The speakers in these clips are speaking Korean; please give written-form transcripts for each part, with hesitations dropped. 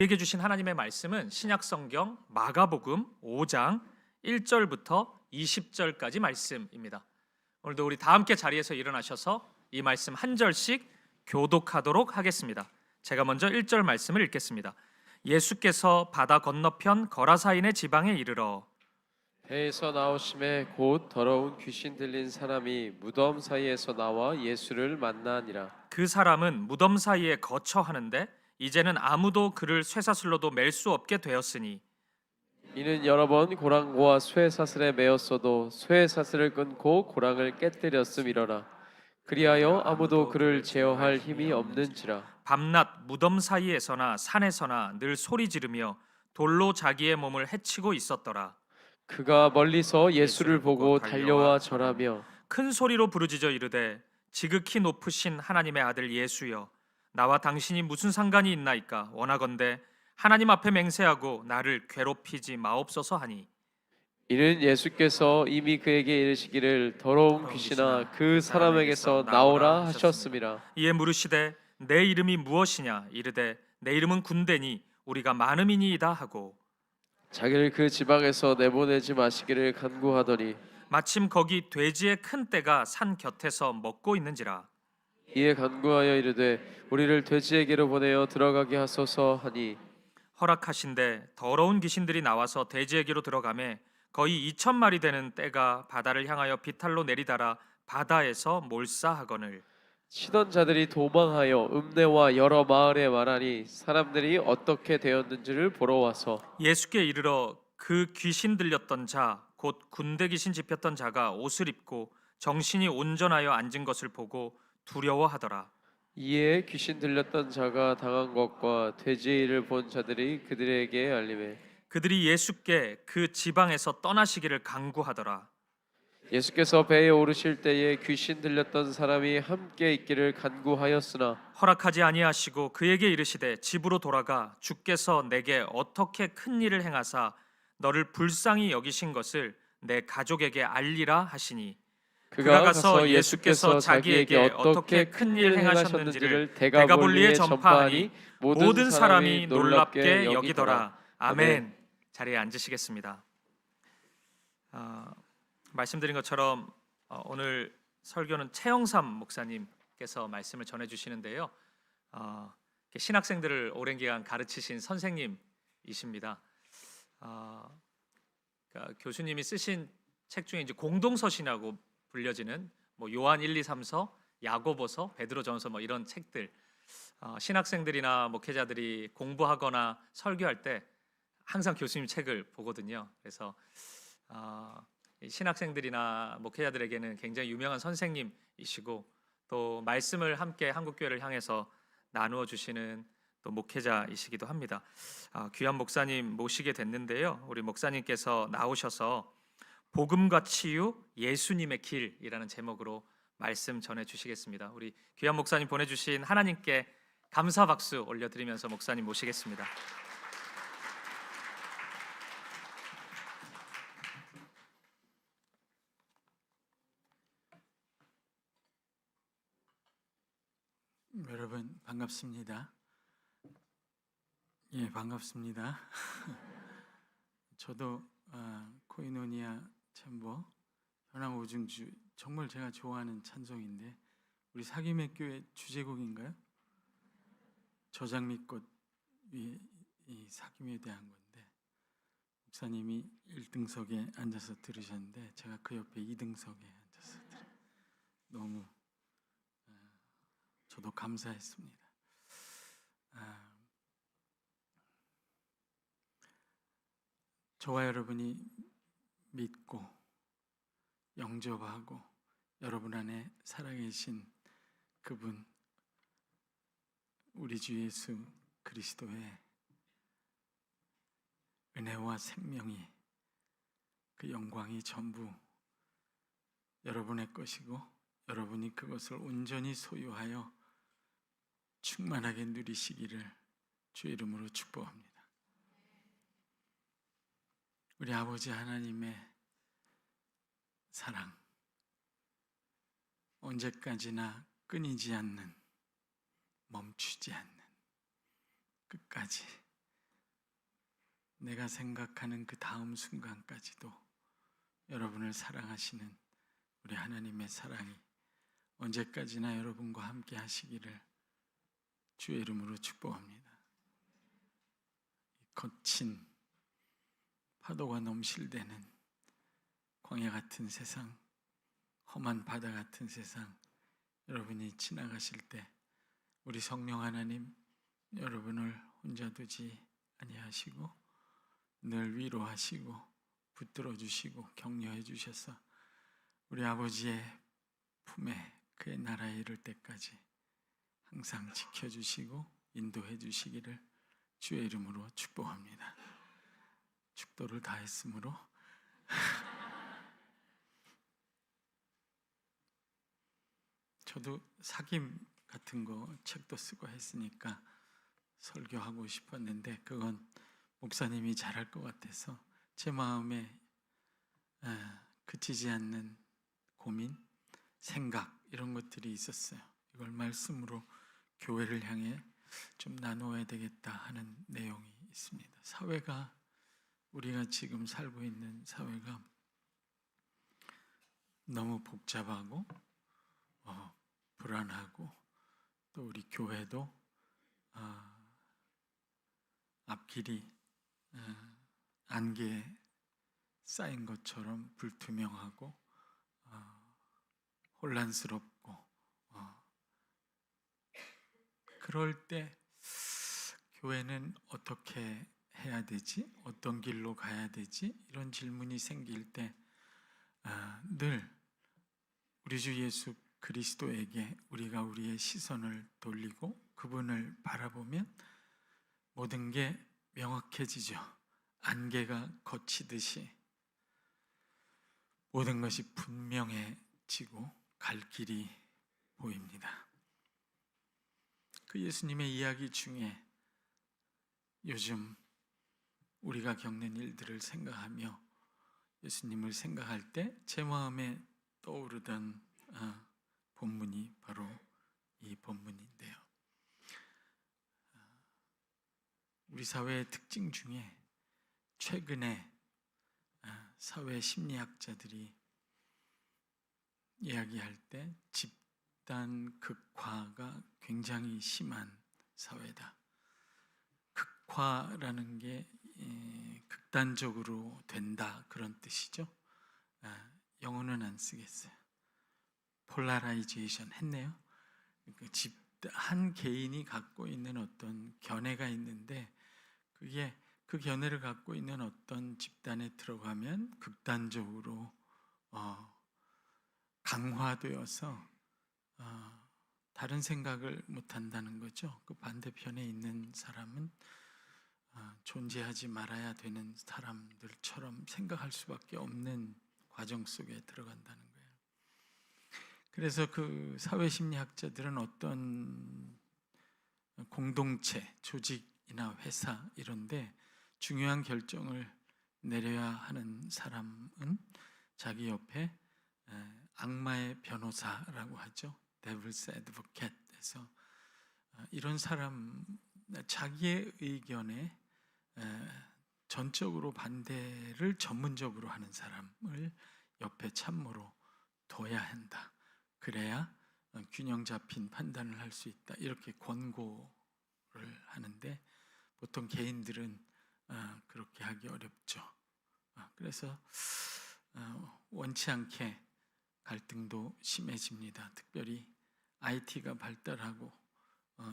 우리에게 주신 하나님의 말씀은 신약성경 마가복음 5장 1절부터 20절까지 말씀입니다. 오늘도 우리 다 함께 자리에서 일어나셔서 이 말씀 한 절씩 교독하도록 하겠습니다. 제가 먼저 1절 말씀을 읽겠습니다. 예수께서 바다 건너편 거라사인의 지방에 이르러 배에서 나오심에 곧 더러운 귀신 들린 사람이 무덤 사이에서 나와 예수를 만나니라. 그 사람은 무덤 사이에 거처하는데 이제는 아무도 그를 쇠사슬로도 맬 수 없게 되었으니 이는 여러 번 고랑과 쇠사슬에 매었어도 쇠사슬을 끊고 고랑을 깨뜨렸음이러라. 그리하여 아무도 그를 제어할 힘이 없는지라. 밤낮 무덤 사이에서나 산에서나 늘 소리 지르며 돌로 자기의 몸을 해치고 있었더라. 그가 멀리서 예수를 보고 달려와 절하며 큰 소리로 부르짖어 이르되 지극히 높으신 하나님의 아들 예수여, 나와 당신이 무슨 상관이 있나이까? 원하건대 하나님 앞에 맹세하고 나를 괴롭히지 마옵소서 하니 이는 예수께서 이미 그에게 이르시기를 더러운 귀신아 그 사람에게서 나오라 하셨음이라. 이에 물으시되 내 이름이 무엇이냐? 이르되 내 이름은 군대니 우리가 많음이니이다 하고 자기를 그 지방에서 내보내지 마시기를 간구하더니 마침 거기 돼지의 큰 떼가 산 곁에서 먹고 있는지라. 이에 간구하여 이르되 우리를 돼지에게로 보내어 들어가게 하소서 하니 허락하신대 더러운 귀신들이 나와서 돼지에게로 들어가매 거의 2,000마리 되는 떼가 바다를 향하여 비탈로 내리달아 바다에서 몰사하거늘. 치던 자들이 도망하여 읍내와 여러 마을에 말하니 사람들이 어떻게 되었는지를 보러 와서 예수께 이르러 그 귀신 들렸던 자 곧 군대 귀신 집혔던 자가 옷을 입고 정신이 온전하여 앉은 것을 보고 두려워하더라. 이에 귀신 들렸던 자가 당한 것과 돼지의 일을 본 자들이 그들에게 알리매 그들이 예수께 그 지방에서 떠나시기를 간구하더라. 예수께서 배에 오르실 때에 귀신 들렸던 사람이 함께 있기를 간구하였으나 허락하지 아니하시고 그에게 이르시되 집으로 돌아가 주께서 내게 어떻게 큰 일을 행하사 너를 불쌍히 여기신 것을 내 가족에게 알리라 하시니 그가 가서 예수께서 자기에게 어떻게 큰 일을 행하셨는지를 데가볼리에 전파하니 모든 사람이 놀랍게 여기더라. 아멘. 자리에 앉으시겠습니다. 말씀드린 것처럼 오늘 설교는 최영삼 목사님께서 말씀을 전해주시는데요. 신학생들을 오랜 기간 가르치신 선생님이십니다. 그러니까 교수님이 쓰신 책 중에 이제 공동서신이라고 불려지는 뭐 요한 1, 2, 3서, 야고보서, 베드로전서 뭐 이런 책들, 신학생들이나 목회자들이 공부하거나 설교할 때 항상 교수님 책을 보거든요. 그래서 신학생들이나 목회자들에게는 굉장히 유명한 선생님이시고 또 말씀을 함께 한국교회를 향해서 나누어 주시는 또 목회자이시기도 합니다. 귀한 목사님 모시게 됐는데요. 우리 목사님께서 나오셔서 복음과 치유, 예수님의 길이라는 제목으로 말씀 전해 주시겠습니다. 우리 귀한 목사님 보내주신 하나님께 감사 박수 올려드리면서 목사님 모시겠습니다. 여러분 반갑습니다. 예, 반갑습니다. 저도 코이노니아 챔버 현황 오중주 정말 제가 좋아하는 찬송인데 우리 사김의 교회 주제곡인가요? 저장미꽃 위에 이 사김에 대한 건데 목사님이 1등석에 앉아서 들으셨는데 제가 그 옆에 2등석에 앉아서 너무 저도 감사했습니다. 저와 여러분이 믿고 영접하고 여러분 안에 살아계신 그분 우리 주 예수 그리스도의 은혜와 생명이 그 영광이 전부 여러분의 것이고 여러분이 그것을 온전히 소유하여 충만하게 누리시기를 주의 이름으로 축복합니다. 우리 아버지 하나님의 사랑 언제까지나 끊이지 않는 멈추지 않는 끝까지 내가 생각하는 그 다음 순간까지도 여러분을 사랑하시는 우리 하나님의 사랑이 언제까지나 여러분과 함께 하시기를 주의 이름으로 축복합니다. 거친 파도가 넘실대는 광야 같은 세상, 험한 바다 같은 세상, 여러분이 지나가실 때 우리 성령 하나님 여러분을 혼자 두지 아니하시고 늘 위로하시고 붙들어 주시고 격려해 주셔서 우리 아버지의 품에 그의 나라에 이를 때까지 항상 지켜주시고 인도해 주시기를 주의 이름으로 축복합니다. 축도를 다했으므로 저도 사귐 같은 거 책도 쓰고 했으니까 설교하고 싶었는데 그건 목사님이 잘할 것 같아서 제 마음에 그치지 않는 고민, 생각 이런 것들이 있었어요. 이걸 말씀으로 교회를 향해 좀 나누어야 되겠다 하는 내용이 있습니다. 사회가 우리가 지금 살고 있는 사회가 너무 복잡하고 불안하고 또 우리 교회도 앞길이 안개에 쌓인 것처럼 불투명하고 혼란스럽고 그럴 때 교회는 어떻게 해야 되지? 어떤 길로 가야 되지? 이런 질문이 생길 때 늘 우리 주 예수 그리스도에게 우리가 우리의 시선을 돌리고 그분을 바라보면 모든 게 명확해지죠. 안개가 걷히듯이 모든 것이 분명해지고 갈 길이 보입니다. 그 예수님의 이야기 중에 요즘 우리가 겪는 일들을 생각하며 예수님을 생각할 때 제 마음에 떠오르던 본문이 바로 이 본문인데요. 우리 사회의 특징 중에 최근에 사회 심리학자들이 이야기할 때 집단 극화가 굉장히 심한 사회다. 극화라는 게 극단적으로 된다 그런 뜻이죠. 영어는 안 쓰겠어요. 폴라라이제이션 했네요. 한 개인이 갖고 있는 어떤 견해가 있는데 그게 그 견해를 갖고 있는 어떤 집단에 들어가면 극단적으로 강화되어서 다른 생각을 못 한다는 거죠. 그 반대편에 있는 사람은 존재하지 말아야 되는 사람들처럼 생각할 수밖에 없는 과정 속에 들어간다는 거예요. 그래서 그 사회심리학자들은 어떤 공동체, 조직이나 회사 이런데 중요한 결정을 내려야 하는 사람은 자기 옆에 악마의 변호사라고 하죠. Devil's Advocate에서 이런 사람 자기의 의견에 전적으로 반대를 전문적으로 하는 사람을 옆에 참모로 둬야 한다. 그래야 균형 잡힌 판단을 할 수 있다. 이렇게 권고를 하는데 보통 개인들은 그렇게 하기 어렵죠. 그래서 원치 않게 갈등도 심해집니다. 특별히 IT가 발달하고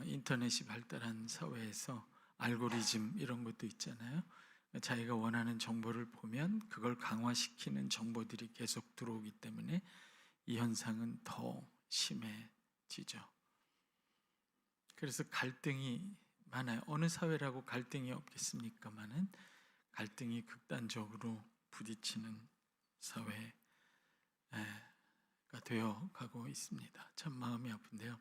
인터넷이 발달한 사회에서 알고리즘 이런 것도 있잖아요. 자기가 원하는 정보를 보면 그걸 강화시키는 정보들이 계속 들어오기 때문에 이 현상은 더 심해지죠. 그래서 갈등이 많아요. 어느 사회라고 갈등이 없겠습니까마는 갈등이 극단적으로 부딪히는 사회가 되어 가고 있습니다. 참 마음이 아픈데요.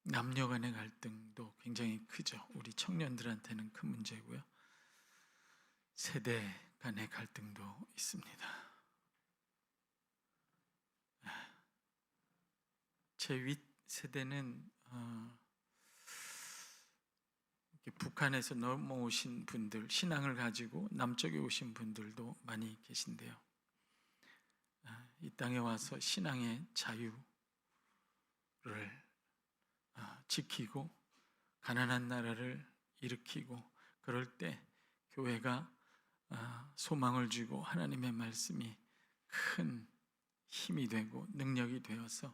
남녀 간의 갈등도 굉장히 크죠. 우리 청년들한테는 큰 문제고요. 세대 간의 갈등도 있습니다. 제 윗 세대는 이렇게 북한에서 넘어오신 분들, 신앙을 가지고 남쪽에 오신 분들도 많이 계신데요. 이 땅에 와서 신앙의 자유를 지키고 가난한 나라를 일으키고, 그럴 때 교회가 소망을 주고 하나님의 말씀이 큰 힘이 되고 능력이 되어서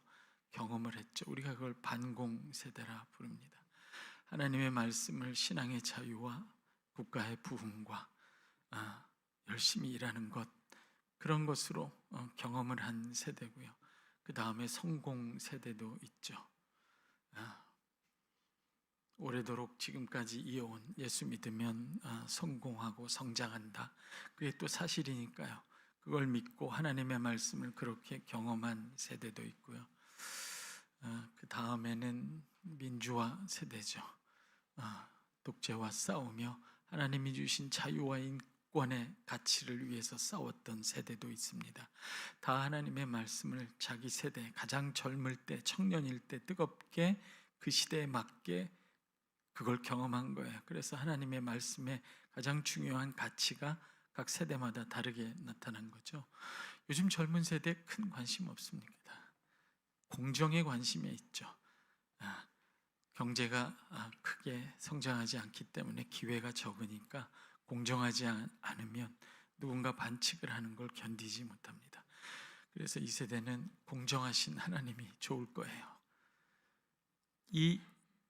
경험을 했죠. 우리가 그걸 반공세대라 부릅니다. 하나님의 말씀을 신앙의 자유와 국가의 부흥과 열심히 일하는 것, 그런 것으로 경험을 한 세대고요. 그 다음에 성공 세대도 있죠. 오래도록 지금까지 이어온 예수 믿으면 성공하고 성장한다, 그게 또 사실이니까요. 그걸 믿고 하나님의 말씀을 그렇게 경험한 세대도 있고요. 그 다음에는 민주화 세대죠. 독재와 싸우며 하나님이 주신 자유와 인권의 가치를 위해서 싸웠던 세대도 있습니다. 다 하나님의 말씀을 자기 세대, 가장 젊을 때, 청년일 때 뜨겁게 그 시대에 맞게 그걸 경험한 거예요. 그래서 하나님의 말씀의 가장 중요한 가치가 각 세대마다 다르게 나타난 거죠. 요즘 젊은 세대 큰 관심 없습니다. 공정에 관심이 있죠. 경제가 크게 성장하지 않기 때문에 기회가 적으니까 공정하지 않으면 누군가 반칙을 하는 걸 견디지 못합니다. 그래서 이 세대는 공정하신 하나님이 좋을 거예요. 이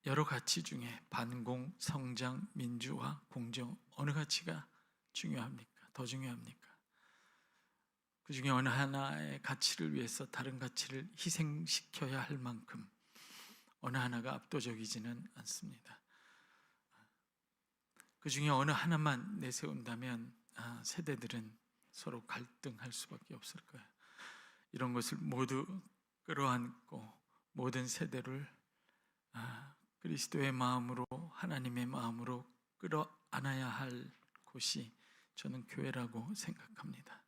여러 가치 중에 반공, 성장, 민주화, 공정, 어느 가치가 중요합니까? 더 중요합니까? 그 중에 어느 하나의 가치를 위해서 다른 가치를 희생시켜야 할 만큼 어느 하나가 압도적이지는 않습니다. 그 중에 어느 하나만 내세운다면 세대들은 서로 갈등할 수밖에 없을 거예요. 이런 것을 모두 끌어안고 모든 세대를 그리스도의 마음으로, 하나님의 마음으로 끌어안아야 할 곳이 저는 교회라고 생각합니다.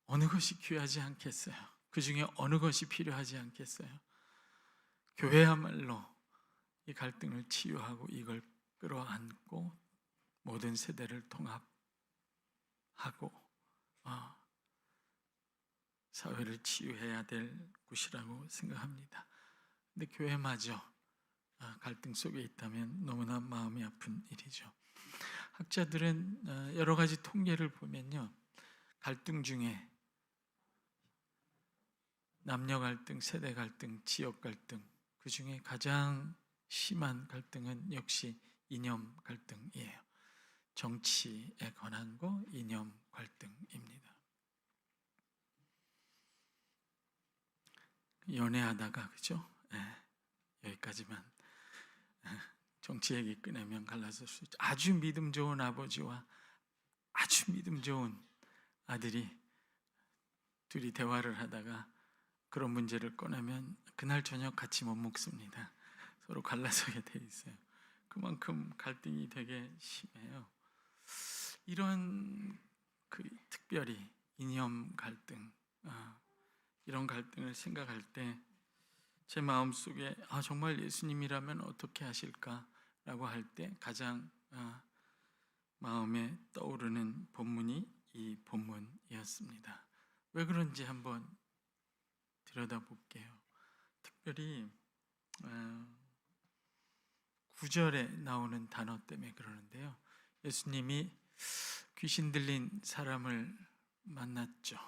어느 것이 귀하지 않겠어요? 그 중에 어느 것이 필요하지 않겠어요? 교회야말로 이 갈등을 치유하고 이걸 끌어안고 모든 세대를 통합하고 사회를 치유해야 될 곳이라고 생각합니다. 근데 교회마저 갈등 속에 있다면 너무나 마음이 아픈 일이죠. 학자들은 여러 가지 통계를 보면요, 갈등 중에 남녀 갈등, 세대 갈등, 지역 갈등, 그 중에 가장 심한 갈등은 역시 이념 갈등이에요. 정치에 관한 거, 이념 갈등입니다. 연애하다가, 그죠? 여기까지만. 정치 얘기 꺼내면 갈라설 수 있죠. 아주 믿음 좋은 아버지와 아주 믿음 좋은 아들이 둘이 대화를 하다가 그런 문제를 꺼내면 그날 저녁 같이 못 먹습니다. 서로 갈라서게 돼 있어요. 그만큼 갈등이 되게 심해요. 이런 특별히 이념 갈등, 이런 갈등을 생각할 때 제 마음속에 정말 예수님이라면 어떻게 하실까라고 할 때 가장 마음에 떠오르는 본문이 이 본문이었습니다. 왜 그런지 한번 들여다볼게요. 특별히 9절에 나오는 단어 때문에 그러는데요. 예수님이 귀신 들린 사람을 만났죠.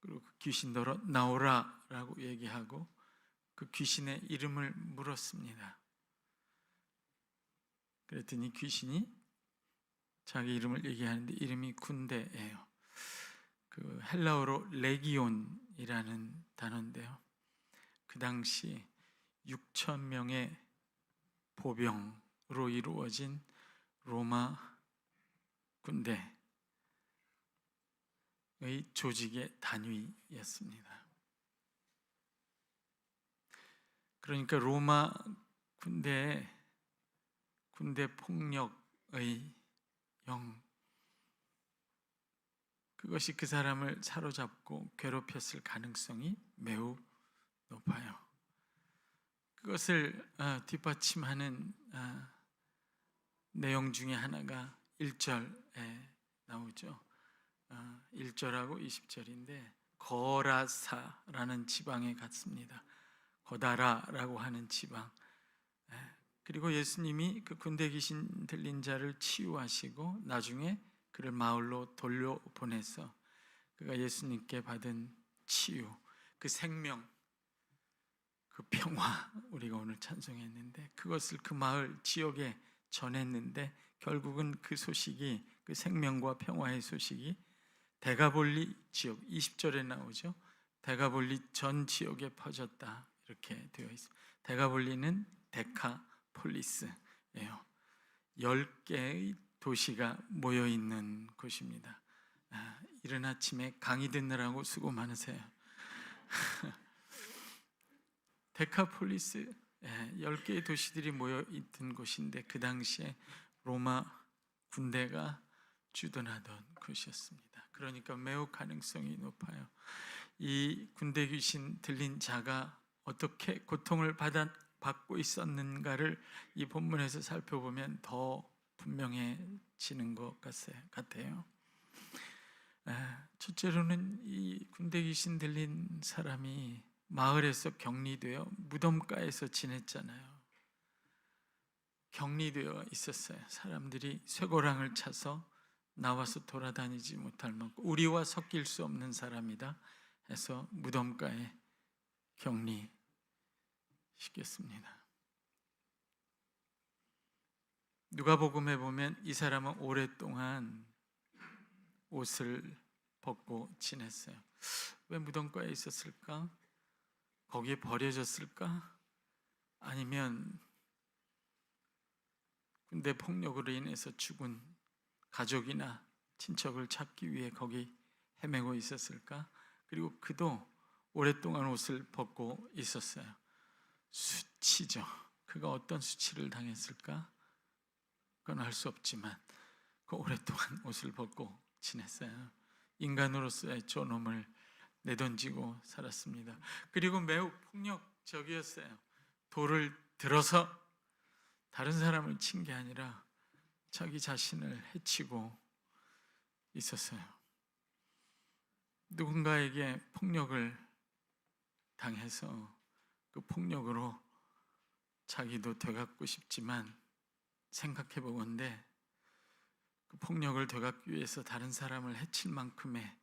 그리고 그 귀신더러 나오라라고 얘기하고 그 귀신의 이름을 물었습니다. 그랬더니 귀신이 자기 이름을 얘기하는데 이름이 군대예요. 그 헬라어로 레기온이라는 단어인데요. 그 당시 6천 명의 보병으로 이루어진 로마 군대의 조직의 단위였습니다. 그러니까 로마 군대 폭력의 영, 그것이 그 사람을 사로잡고 괴롭혔을 가능성이 매우 높아요. 그것을 뒷받침하는 내용 중에 하나가 1절에 나오죠. 1절하고 20절인데 거라사라는 지방에 갔습니다. 거다라라고 하는 지방. 그리고 예수님이 그 군대 귀신 들린 자를 치유하시고 나중에 그를 마을로 돌려보내서 그가 예수님께 받은 치유, 그 생명, 그 평화, 우리가 오늘 찬송했는데 그것을 그 마을 지역에 전했는데 결국은 그 소식이, 그 생명과 평화의 소식이 데가볼리 지역, 20절에 나오죠. 데가볼리 전 지역에 퍼졌다, 이렇게 되어 있습니다. 데가볼리는 데카폴리스예요. 10개의 도시가 모여 있는 곳입니다. 이른 아침에 강의 듣느라고 수고 많으세요. 데카폴리스, 10개의 도시들이 모여 있던 곳인데 그 당시에 로마 군대가 주둔하던 곳이었습니다. 그러니까 매우 가능성이 높아요. 이 군대 귀신 들린 자가 어떻게 고통을 받고 있었는가를 이 본문에서 살펴보면 더 분명해지는 것 같아요. 첫째로는 이 군대 귀신 들린 사람이 마을에서 격리되어 무덤가에서 지냈잖아요. 격리되어 있었어요. 사람들이 쇠고랑을 차서 나와서 돌아다니지 못할 만큼 우리와 섞일 수 없는 사람이다 해서 무덤가에 격리시켰습니다. 누가복음에 보면 이 사람은 오랫동안 옷을 벗고 지냈어요. 왜 무덤가에 있었을까? 거기에 버려졌을까? 아니면 군대 폭력으로 인해서 죽은 가족이나 친척을 찾기 위해 거기 헤매고 있었을까? 그리고 그도 오랫동안 옷을 벗고 있었어요. 수치죠. 그가 어떤 수치를 당했을까? 그건 알 수 없지만 그 오랫동안 옷을 벗고 지냈어요. 인간으로서의 존엄을 내던지고 살았습니다. 그리고 매우 폭력적이었어요. 돌을 들어서 다른 사람을 친 게 아니라 자기 자신을 해치고 있었어요. 누군가에게 폭력을 당해서 그 폭력으로 자기도 되갚고 싶지만 생각해 보건대 그 폭력을 되갚기 위해서 다른 사람을 해칠 만큼의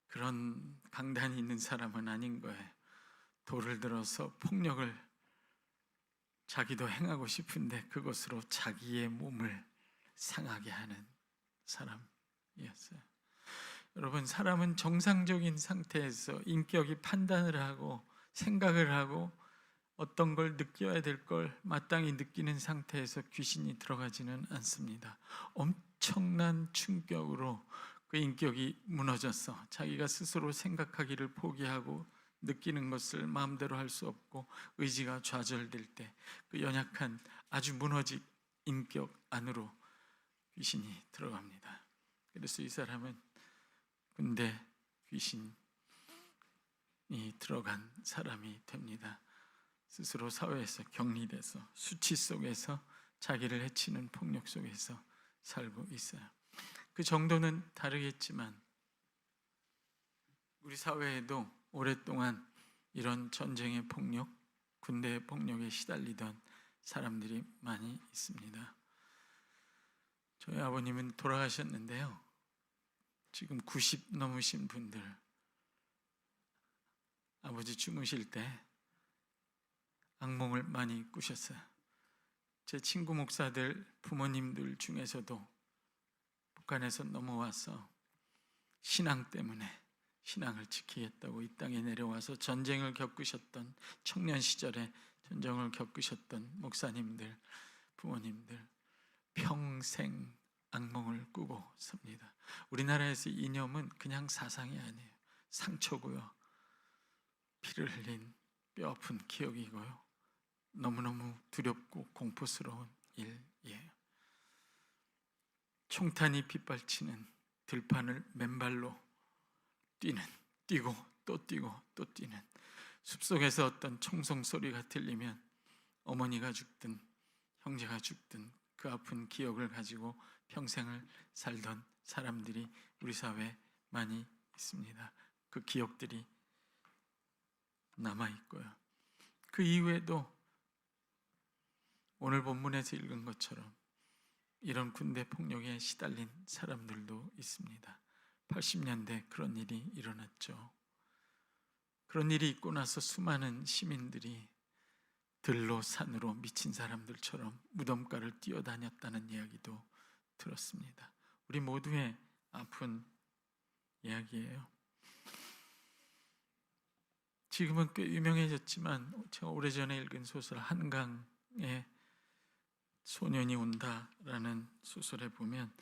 그런 강단이 있는 사람은 아닌 거예요. 돌을 들어서 폭력을 자기도 행하고 싶은데 그것으로 자기의 몸을 상하게 하는 사람이었어요. 여러분, 사람은 정상적인 상태에서 인격이 판단을 하고 생각을 하고 어떤 걸 느껴야 될 걸 마땅히 느끼는 상태에서 귀신이 들어가지는 않습니다. 엄청난 충격으로 그 인격이 무너져서 자기가 스스로 생각하기를 포기하고 느끼는 것을 마음대로 할 수 없고 의지가 좌절될 때 그 연약한 아주 무너진 인격 안으로 귀신이 들어갑니다. 그래서 이 사람은 군대 귀신이 들어간 사람이 됩니다. 스스로 사회에서 격리돼서 수치 속에서 자기를 해치는 폭력 속에서 살고 있어요. 그 정도는 다르겠지만 우리 사회에도 오랫동안 이런 전쟁의 폭력, 군대의 폭력에 시달리던 사람들이 많이 있습니다. 저희 아버님은 돌아가셨는데요. 지금 90 넘으신 분들, 아버지 주무실 때 악몽을 많이 꾸셨어요. 제 친구 목사들, 부모님들 중에서도 북한에서 넘어와서 신앙 때문에 신앙을 지키겠다고 이 땅에 내려와서 전쟁을 겪으셨던, 청년 시절에 전쟁을 겪으셨던 목사님들, 부모님들 평생 악몽을 꾸고 삽니다. 우리나라에서 이념은 그냥 사상이 아니에요. 상처고요. 피를 흘린 뼈아픈 기억이고요. 너무너무 두렵고 공포스러운 일이에요. 총탄이 빗발치는 들판을 맨발로 뛰고 또 뛰고 또 뛰는, 숲속에서 어떤 총성 소리가 들리면 어머니가 죽든 형제가 죽든 그 아픈 기억을 가지고 평생을 살던 사람들이 우리 사회에 많이 있습니다. 그 기억들이 남아 있고요. 그 이후에도 오늘 본문에서 읽은 것처럼 이런 군대 폭력에 시달린 사람들도 있습니다. 80년대 그런 일이 일어났죠. 그런 일이 있고 나서 수많은 시민들이 들로 산으로 미친 사람들처럼 무덤가를 뛰어다녔다는 이야기도 들었습니다. 우리 모두의 아픈 이야기예요. 지금은 꽤 유명해졌지만 제가 오래전에 읽은 소설 한강에 소년이 온다라는 소설에 보면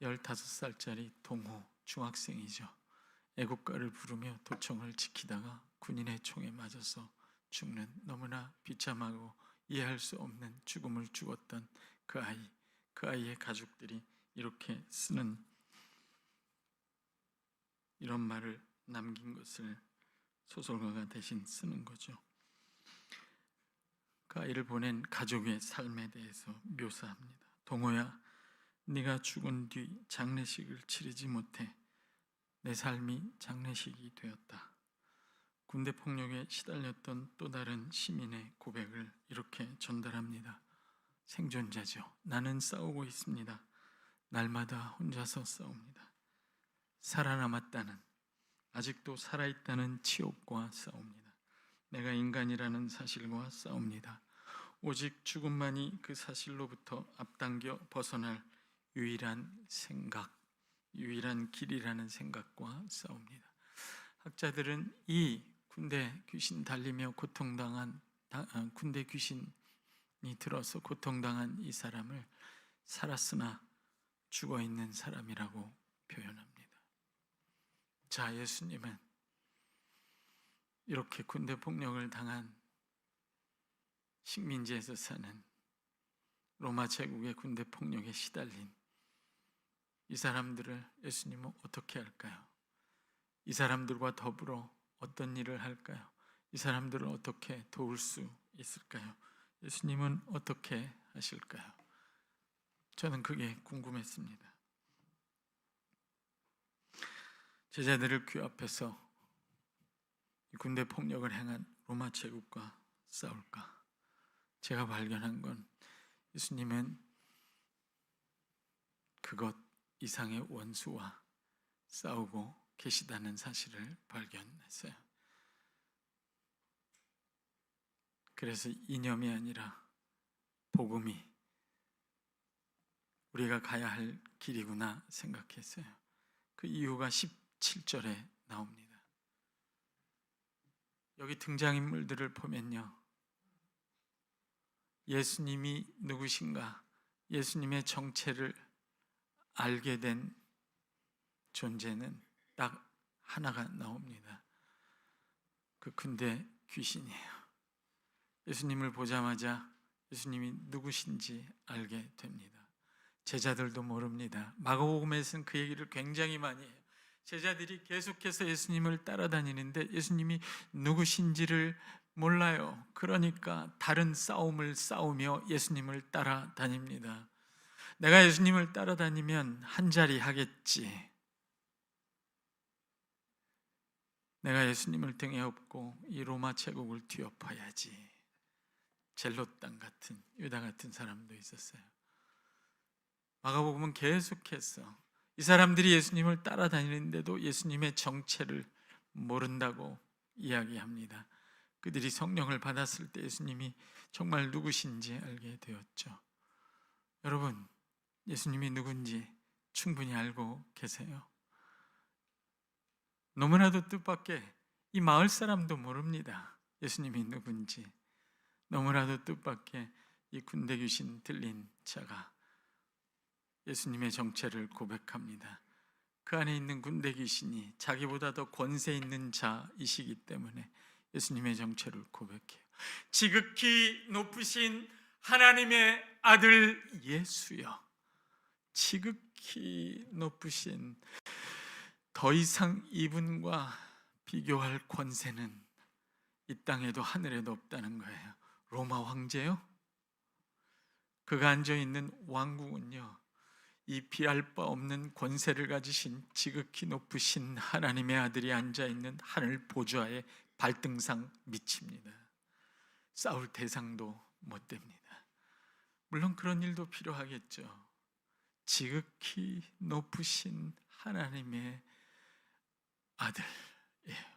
15살짜리 동호 중학생이죠. 애국가를 부르며 도청을 지키다가 군인의 총에 맞아서 죽는 너무나 비참하고 이해할 수 없는 죽음을 죽었던 그 아이의 가족들이 이렇게 쓰는 이런 말을 남긴 것을 소설가가 대신 쓰는 거죠. 그 아이를 보낸 가족의 삶에 대해서 묘사합니다. 동호야, 네가 죽은 뒤 장례식을 치르지 못해 내 삶이 장례식이 되었다. 군대 폭력에 시달렸던 또 다른 시민의 고백을 이렇게 전달합니다. 생존자죠. 나는 싸우고 있습니다. 날마다 혼자서 싸웁니다. 살아남았다는, 아직도 살아있다는 치욕과 싸웁니다. 내가 인간이라는 사실과 싸웁니다. 오직 죽음만이 그 사실로부터 앞당겨 벗어날 유일한 생각, 유일한 길이라는 생각과 싸웁니다. 학자들은 이 군대 귀신 달리며 군대 귀신이 들어서 고통당한 이 사람을 살았으나 죽어있는 사람이라고 표현합니다. 자, 예수님은 이렇게 군대 폭력을 당한 식민지에서 사는 로마 제국의 군대 폭력에 시달린 이 사람들을 예수님은 어떻게 할까요? 이 사람들과 더불어 어떤 일을 할까요? 이 사람들을 어떻게 도울 수 있을까요? 예수님은 어떻게 하실까요? 저는 그게 궁금했습니다. 제자들을 규합해서 이 군대 폭력을 행한 로마 제국과 싸울까? 제가 발견한 건 예수님은 그것 이상의 원수와 싸우고 계시다는 사실을 발견했어요. 그래서 이념이 아니라 복음이 우리가 가야 할 길이구나 생각했어요. 그 이유가 17절에 나옵니다. 여기 등장인물들을 보면요, 예수님이 누구신가, 예수님의 정체를 알게 된 존재는 딱 하나가 나옵니다. 그 군대 귀신이에요. 예수님을 보자마자 예수님이 누구신지 알게 됩니다. 제자들도 모릅니다. 마가복음에서는 그 얘기를 굉장히 많이 해요. 제자들이 계속해서 예수님을 따라다니는데 예수님이 누구신지를 몰라요. 그러니까 다른 싸움을 싸우며 예수님을 따라다닙니다. 내가 예수님을 따라다니면 한 자리 하겠지. 내가 예수님을 등에 업고 이 로마 제국을 뒤엎어야지. 젤롯 땅 같은, 유다 같은 사람도 있었어요. 마가복음은 계속해서 이 사람들이 예수님을 따라다니는데도 예수님의 정체를 모른다고 이야기합니다. 그들이 성령을 받았을 때 예수님이 정말 누구신지 알게 되었죠. 여러분, 예수님이 누군지 충분히 알고 계세요? 너무나도 뜻밖의 이 마을 사람도 모릅니다. 예수님이 누군지. 너무나도 뜻밖의 이 군대 귀신 들린 자가 예수님의 정체를 고백합니다. 그 안에 있는 군대 귀신이 자기보다 더 권세 있는 자이시기 때문에 예수님의 정체를 고백해요. 지극히 높으신 하나님의 아들 예수여. 지극히 높으신, 더 이상 이분과 비교할 권세는 이 땅에도 하늘에도 없다는 거예요. 로마 황제요? 그가 앉아 있는 왕궁은요, 이 비할 바 없는 권세를 가지신 지극히 높으신 하나님의 아들이 앉아 있는 하늘 보좌의 발등상 밑입니다. 싸울 대상도 못 됩니다. 물론 그런 일도 필요하겠죠. 지극히 높으신 하나님의 아들이에요.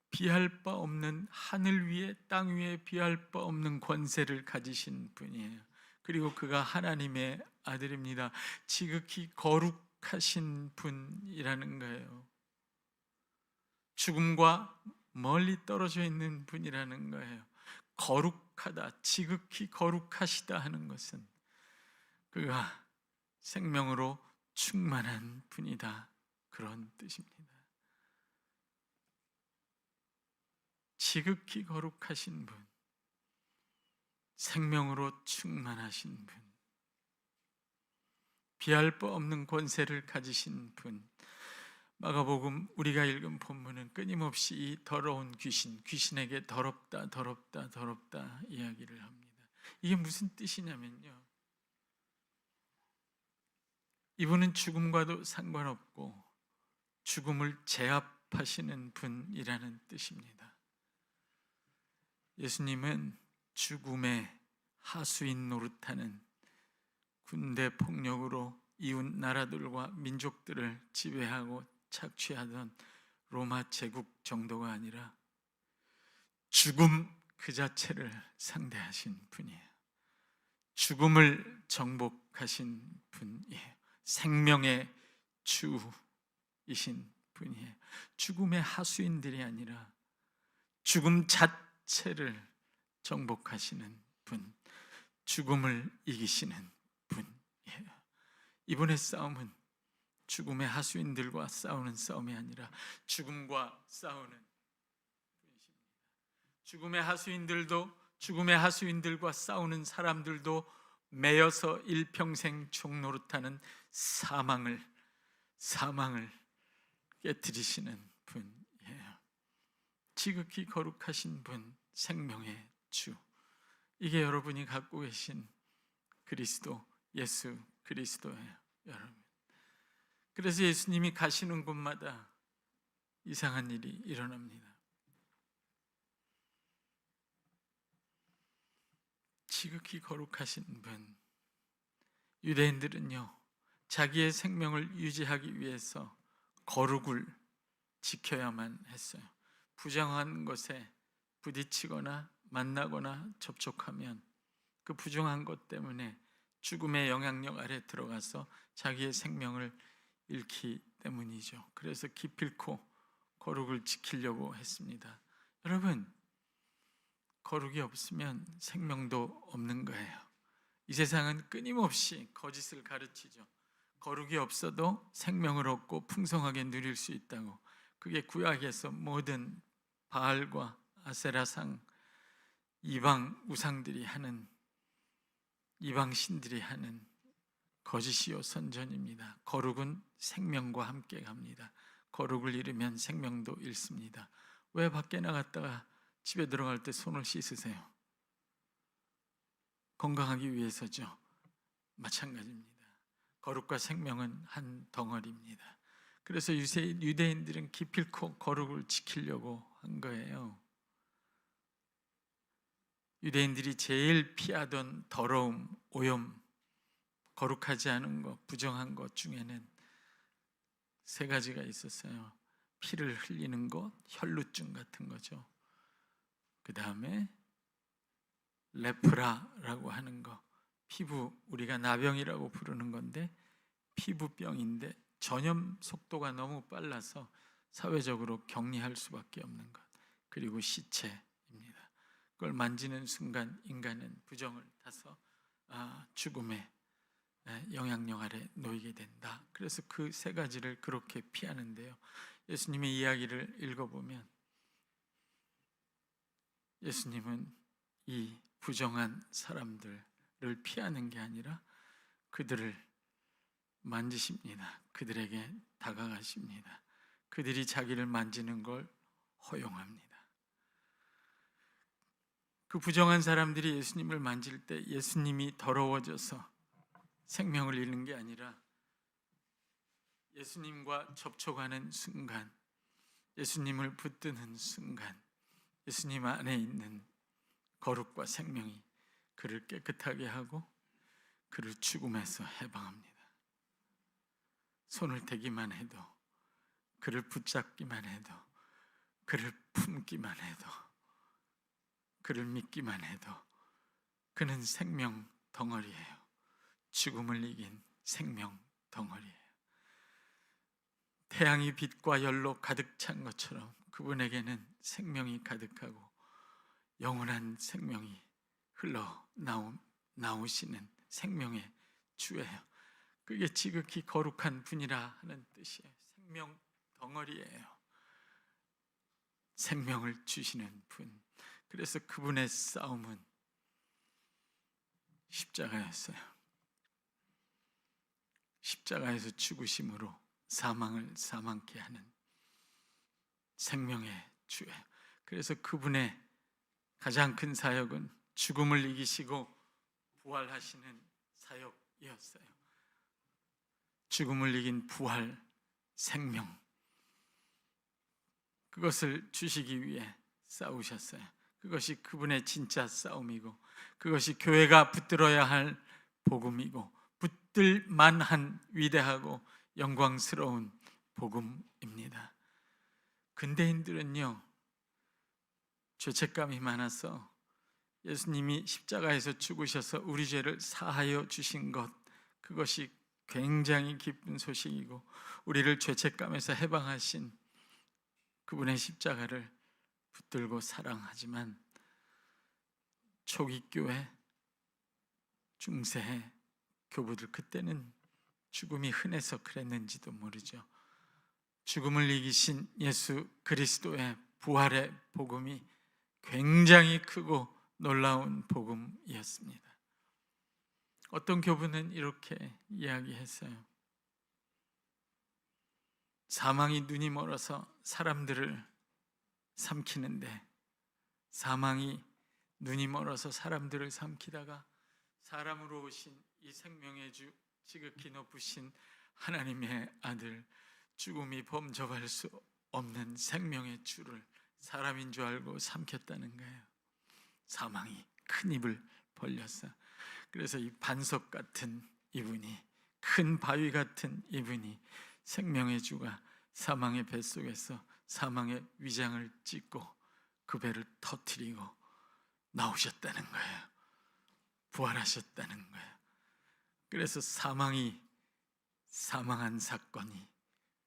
비할 바 없는 하늘 위에 땅 위에 비할 바 없는 권세를 가지신 분이에요. 그리고 그가 하나님의 아들입니다. 지극히 거룩하신 분이라는 거예요. 죽음과 멀리 떨어져 있는 분이라는 거예요. 거룩하다, 지극히 거룩하시다 하는 것은 그가 생명으로 충만한 분이다, 그런 뜻입니다. 지극히 거룩하신 분, 생명으로 충만하신 분, 비할 바 없는 권세를 가지신 분. 마가복음 우리가 읽은 본문은 끊임없이 이 더러운 귀신에게 더럽다 더럽다 더럽다 이야기를 합니다. 이게 무슨 뜻이냐면요, 이분은 죽음과도 상관없고 죽음을 제압하시는 분이라는 뜻입니다. 예수님은 죽음의 하수인 노릇하는 군대 폭력으로 이웃 나라들과 민족들을 지배하고 착취하던 로마 제국 정도가 아니라 죽음 그 자체를 상대하신 분이에요. 죽음을 정복하신 분이에요. 생명의 주이신 분이에요. 죽음의 하수인들이 아니라 죽음 자체를 정복하시는 분, 죽음을 이기시는 분이에요. 이분의 싸움은 죽음의 하수인들과 싸우는 싸움이 아니라 죽음과 싸우는 분이십니다. 죽음의 하수인들과 싸우는 사람들도 매여서 일평생 종노릇하는 사망을 깨뜨리시는 분이에요. 지극히 거룩하신 분, 생명의 주. 이게 여러분이 갖고 계신 그리스도, 예수 그리스도예요, 여러분. 그래서 예수님이 가시는 곳마다 이상한 일이 일어납니다. 지극히 거룩하신 분. 유대인들은요, 자기의 생명을 유지하기 위해서 거룩을 지켜야만 했어요. 부정한 것에 부딪히거나 만나거나 접촉하면 그 부정한 것 때문에 죽음의 영향력 아래 들어가서 자기의 생명을 잃기 때문이죠. 그래서 기필코 거룩을 지키려고 했습니다. 여러분, 거룩이 없으면 생명도 없는 거예요. 이 세상은 끊임없이 거짓을 가르치죠. 거룩이 없어도 생명을 얻고 풍성하게 누릴 수 있다고. 그게 구약에서 모든 바알과 아세라상, 이방 우상들이 하는, 이방 신들이 하는 거짓이요 선전입니다. 거룩은 생명과 함께 갑니다. 거룩을 잃으면 생명도 잃습니다. 왜 밖에 나갔다가 집에 들어갈 때 손을 씻으세요? 건강하기 위해서죠. 마찬가지입니다. 거룩과 생명은 한 덩어리입니다. 그래서 유대인들은 기필코 거룩을 지키려고 한 거예요. 유대인들이 제일 피하던 더러움, 오염, 거룩하지 않은 것, 부정한 것 중에는 세 가지가 있었어요. 피를 흘리는 것, 혈루증 같은 거죠. 그 다음에 레프라라고 하는 거, 피부, 우리가 나병이라고 부르는 건데 피부병인데 전염 속도가 너무 빨라서 사회적으로 격리할 수밖에 없는 것. 그리고 시체입니다. 그걸 만지는 순간 인간은 부정을 타서 죽음의 영향력 아래 놓이게 된다. 그래서 그 세 가지를 그렇게 피하는데요, 예수님의 이야기를 읽어보면 예수님은 이 부정한 사람들을 피하는 게 아니라 그들을 만지십니다. 그들에게 다가가십니다. 그들이 자기를 만지는 걸 허용합니다. 그 부정한 사람들이 예수님을 만질 때 예수님이 더러워져서 생명을 잃는 게 아니라 예수님과 접촉하는 순간, 예수님을 붙드는 순간 예수님 안에 있는 거룩과 생명이 그를 깨끗하게 하고 그를 죽음에서 해방합니다. 손을 대기만 해도, 그를 붙잡기만 해도, 그를 품기만 해도, 그를 믿기만 해도 그는 생명 덩어리예요. 죽음을 이긴 생명 덩어리예요. 태양이 빛과 열로 가득 찬 것처럼 그분에게는 생명이 가득하고 영원한 생명이 나오시는 생명의 주예요. 그게 지극히 거룩한 분이라 하는 뜻이에요. 생명 덩어리예요. 생명을 주시는 분. 그래서 그분의 싸움은 십자가였어요. 십자가에서 죽으심으로 사망을 사망케 하는 생명의 주예요. 그래서 그분의 가장 큰 사역은 죽음을 이기시고 부활하시는 사역이었어요. 죽음을 이긴 부활, 생명, 그것을 주시기 위해 싸우셨어요. 그것이 그분의 진짜 싸움이고, 그것이 교회가 붙들어야 할 복음이고, 붙들 만한 위대하고 영광스러운 복음입니다. 근대인들은요, 죄책감이 많아서 예수님이 십자가에서 죽으셔서 우리 죄를 사하여 주신 것, 그것이 굉장히 기쁜 소식이고, 우리를 죄책감에서 해방하신 그분의 십자가를 붙들고 사랑하지만, 초기 교회, 중세 교부들, 그때는 죽음이 흔해서 그랬는지도 모르죠. 죽음을 이기신 예수 그리스도의 부활의 복음이 굉장히 크고 놀라운 복음이었습니다. 어떤 교부는 이렇게 이야기했어요. 사망이 눈이 멀어서 사람들을 삼키는데, 사망이 눈이 멀어서 사람들을 삼키다가 사람으로 오신 이 생명의 주, 지극히 높으신 하나님의 아들, 죽음이 범접할 수 없는 생명의 주를 사람인 줄 알고 삼켰다는 거예요. 사망이 큰 입을 벌렸어. 그래서 이 반석 같은 이분이, 큰 바위 같은 이분이, 생명의 주가 사망의 뱃속에서 사망의 위장을 찢고 그 배를 터뜨리고 나오셨다는 거예요. 부활하셨다는 거예요. 그래서 사망한 사건이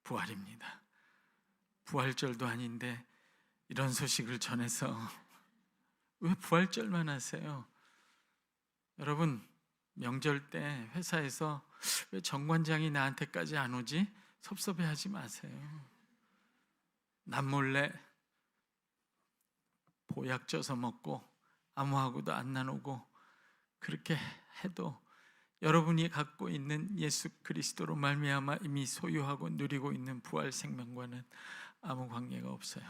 부활입니다. 부활절도 아닌데 이런 소식을 전해서 왜 부활절만 하세요? 여러분, 명절 때 회사에서 왜 정관장이 나한테까지 안 오지? 섭섭해하지 마세요. 남몰래 보약 쪄서 먹고 아무하고도 안 나누고 그렇게 해도 여러분이 갖고 있는 예수 그리스도로 말미암아 이미 소유하고 누리고 있는 부활 생명과는 아무 관계가 없어요.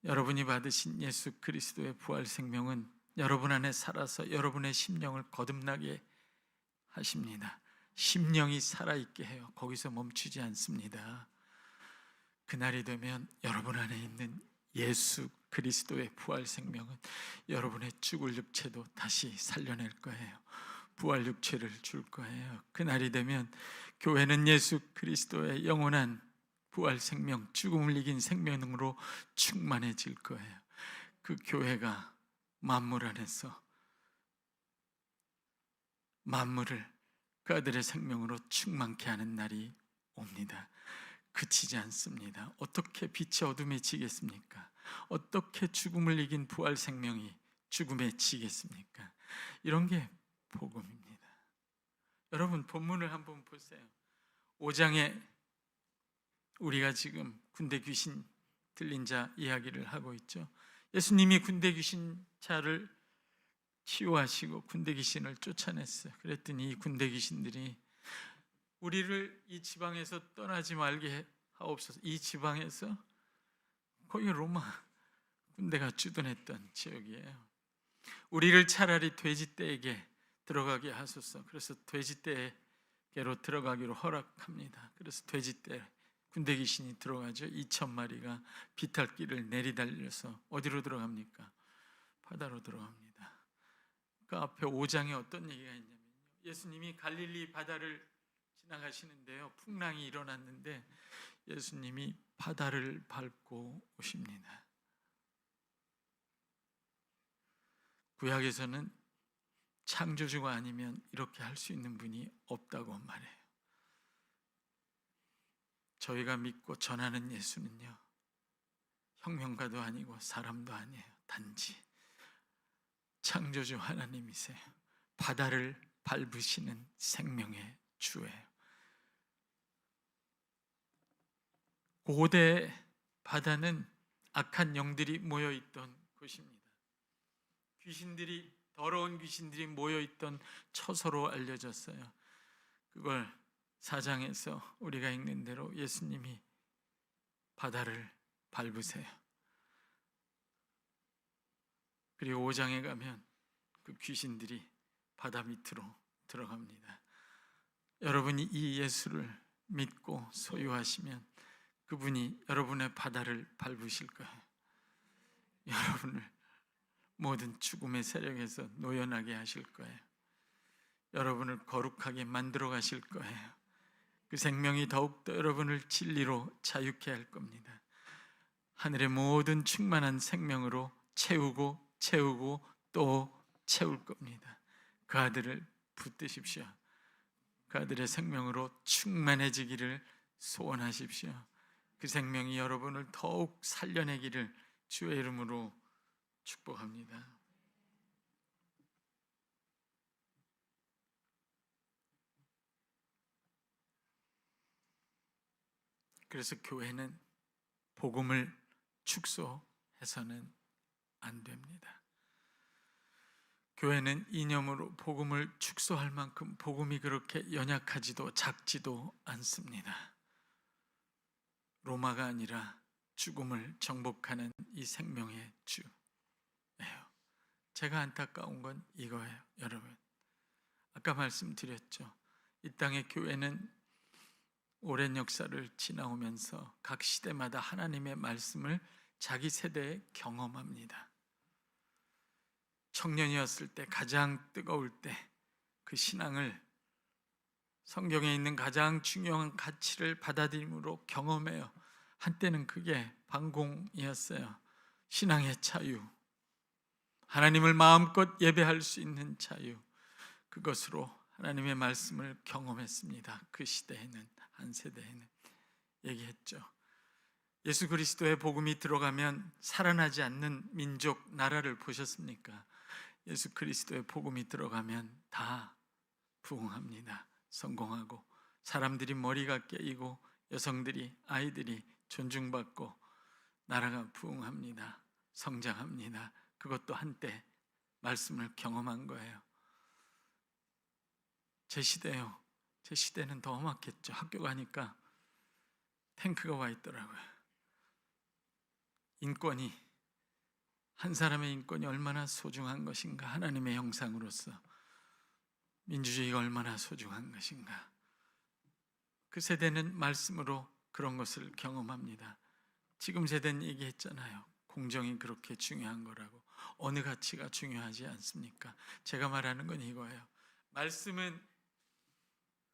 여러분이 받으신 예수 그리스도의 부활 생명은 여러분 안에 살아서 여러분의 심령을 거듭나게 하십니다. 심령이 살아있게 해요. 거기서 멈추지 않습니다. 그날이 되면 여러분 안에 있는 예수 그리스도의 부활 생명은 여러분의 죽을 육체도 다시 살려낼 거예요. 부활 육체를 줄 거예요. 그날이 되면 교회는 예수 그리스도의 영원한 부활 생명, 죽음을 이긴 생명으로 충만해질 거예요. 그 교회가 만물 안에서 만물을 그 아들의 생명으로 충만케 하는 날이 옵니다. 그치지 않습니다. 어떻게 빛이 어둠에 지겠습니까? 어떻게 죽음을 이긴 부활 생명이 죽음에 지겠습니까? 이런 게 복음입니다. 여러분, 본문을 한번 보세요. 5장에 우리가 지금 군대 귀신 들린 자 이야기를 하고 있죠. 예수님이 군대 귀신 자를 치유하시고 군대 귀신을 쫓아냈어요. 그랬더니 이 군대 귀신들이 우리를 이 지방에서 떠나지 말게 하옵소서. 이 지방에서 거기 로마 군대가 주둔했던 지역이에요. 우리를 차라리 돼지떼에게 들어가게 하소서. 그래서 돼지떼에게로 들어가기로 허락합니다. 그래서 돼지떼 군대 귀신이 들어가죠. 2,000마리가 비탈길을 내리달려서 어디로 들어갑니까? 바다로 들어갑니다. 그 앞에 5장에 어떤 얘기가 있냐면 예수님이 갈릴리 바다를 지나가시는데요, 풍랑이 일어났는데 예수님이 바다를 밟고 오십니다. 구약에서는 창조주가 아니면 이렇게 할 수 있는 분이 없다고 말해요. 저희가 믿고 전하는 예수는요, 혁명가도 아니고 사람도 아니에요. 단지 창조주 하나님이세요. 바다를 밟으시는 생명의 주예요. 고대 바다는 악한 영들이 모여있던 곳입니다. 귀신들이, 더러운 귀신들이 모여있던 처소로 알려졌어요. 그걸 4장에서 우리가 읽는 대로 예수님이 바다를 밟으세요. 그리고 5장에 가면 그 귀신들이 바다 밑으로 들어갑니다. 여러분이 이 예수를 믿고 소유하시면 그분이 여러분의 바다를 밟으실 거예요. 여러분을 모든 죽음의 세력에서 노연하게 하실 거예요. 여러분을 거룩하게 만들어 가실 거예요. 그 생명이 더욱더 여러분을 진리로 자유케 할 겁니다. 하늘의 모든 충만한 생명으로 채우고 또 채울 겁니다. 그 아들을 붙드십시오. 그 아들의 생명으로 충만해지기를 소원하십시오. 그 생명이 여러분을 더욱 살려내기를 주의 이름으로 축복합니다. 그래서 교회는 복음을 축소해서는 안 됩니다. 교회는 이념으로 복음을 축소할 만큼 복음이 그렇게 연약하지도 작지도 않습니다. 로마가 아니라 죽음을 정복하는 이 생명의 주예요. 제가 안타까운 건 이거예요, 여러분. 아까 말씀드렸죠. 이 땅의 교회는 오랜 역사를 지나오면서 각 시대마다 하나님의 말씀을 자기 세대에 경험합니다. 청년이었을 때, 가장 뜨거울 때 그 신앙을, 성경에 있는 가장 중요한 가치를 받아들임으로 경험해요. 한때는 그게 방공이었어요. 신앙의 자유, 하나님을 마음껏 예배할 수 있는 자유, 그것으로 하나님의 말씀을 경험했습니다. 그 시대에는, 한 세대에는. 얘기했죠. 예수 그리스도의 복음이 들어가면 살아나지 않는 민족, 나라를 보셨습니까? 예수 그리스도의 복음이 들어가면 다 부흥합니다. 성공하고 사람들이 머리가 깨이고 여성들이, 아이들이 존중받고 나라가 부흥합니다. 성장합니다. 그것도 한때 말씀을 경험한 거예요. 제 시대요. 제 시대는 더 험악했죠. 학교 가니까 탱크가 와 있더라고요. 인권이, 한 사람의 인권이 얼마나 소중한 것인가, 하나님의 형상으로서 민주주의가 얼마나 소중한 것인가. 그 세대는 말씀으로 그런 것을 경험합니다. 지금 세대는 얘기했잖아요. 공정이 그렇게 중요한 거라고. 어느 가치가 중요하지 않습니까? 제가 말하는 건 이거예요. 말씀은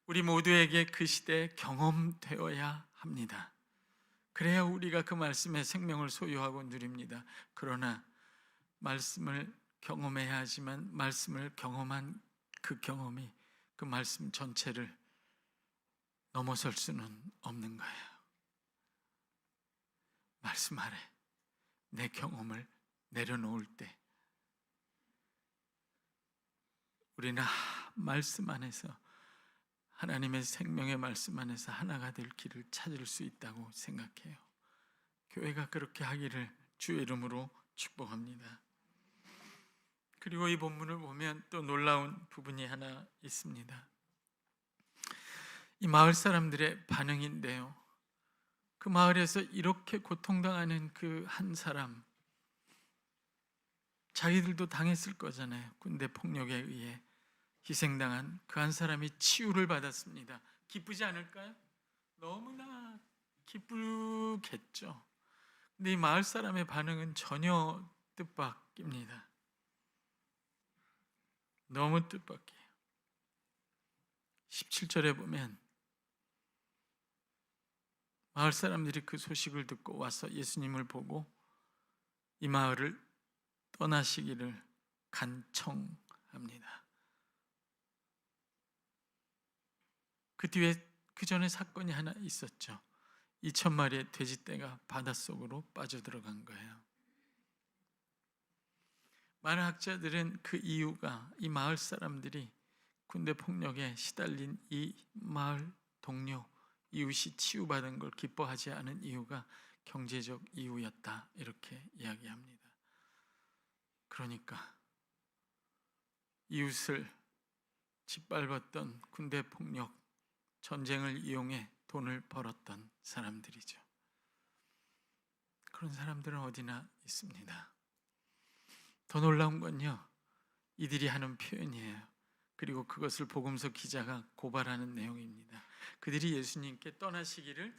우리 모두에게 그 시대에 경험되어야 합니다. 그래야 우리가 그 말씀의 생명을 소유하고 누립니다. 그러나 말씀을 경험해야 하지만 말씀을 경험한 그 경험이 그 말씀 전체를 넘어설 수는 없는 거예요. 말씀 아래 내 경험을 내려놓을 때 우리는 말씀 안에서, 하나님의 생명의 말씀 안에서 하나가 될 길을 찾을 수 있다고 생각해요. 교회가 그렇게 하기를 주의 이름으로 축복합니다. 그리고 이 본문을 보면 또 놀라운 부분이 하나 있습니다. 이 마을 사람들의 반응인데요, 그 마을에서 이렇게 고통당하는 그 한 사람, 자기들도 당했을 거잖아요. 군대 폭력에 의해 희생당한 그 한 사람이 치유를 받았습니다. 기쁘지 않을까요? 너무나 기쁘겠죠. 근데 이 마을 사람의 반응은 전혀 뜻밖입니다. 너무 뜻밖이에요. 17절에 보면 마을 사람들이 그 소식을 듣고 와서 예수님을 보고 이 마을을 떠나시기를 간청합니다. 그 뒤에 그 전에 사건이 하나 있었죠. 2,000마리의 돼지떼가 바닷속으로 빠져들어간 거예요. 많은 학자들은 그 이유가 이 마을 사람들이 군대 폭력에 시달린 이 마을 동료 이웃이 치유받은 걸 기뻐하지 않은 이유가 경제적 이유였다 이렇게 이야기합니다. 그러니까 이웃을 짓밟았던 군대 폭력 전쟁을 이용해 돈을 벌었던 사람들이죠. 그런 사람들은 어디나 있습니다. 더 놀라운 건요, 이들이 하는 표현이에요. 그리고 그것을 복음서 기자가 고발하는 내용입니다. 그들이 예수님께 떠나시기를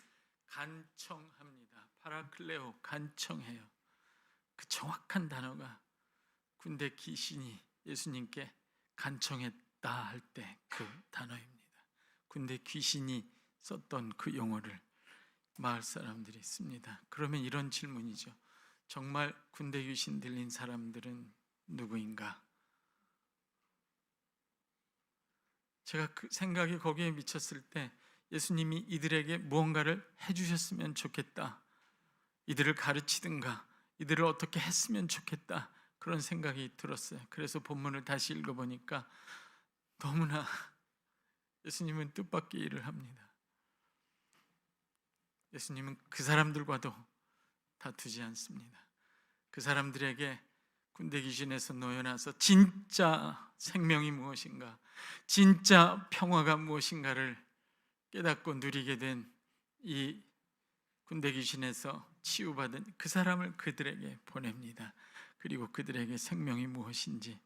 간청합니다. 파라클레오, 간청해요. 그 정확한 단어가 군대 귀신이 예수님께 간청했다 할 때 그 단어입니다. 군대 귀신이 썼던 그 용어를 마을 사람들이 씁니다. 그러면 이런 질문이죠. 정말 군대 귀신 들린 사람들은 누구인가? 제가 그 생각이 거기에 미쳤을 때 예수님이 이들에게 무언가를 해주셨으면 좋겠다, 이들을 가르치든가 이들을 어떻게 했으면 좋겠다, 그런 생각이 들었어요. 그래서 본문을 다시 읽어보니까 너무나 예수님은 뜻밖의 일을 합니다. 예수님은 그 사람들과도 다투지 않습니다. 그 사람들에게 군대 귀신에서 놓여나서 진짜 생명이 무엇인가, 진짜 평화가 무엇인가를 깨닫고 누리게 된 이 군대 귀신에서 치유받은 그 사람을 그들에게 보냅니다. 그리고 그들에게 생명이 무엇인지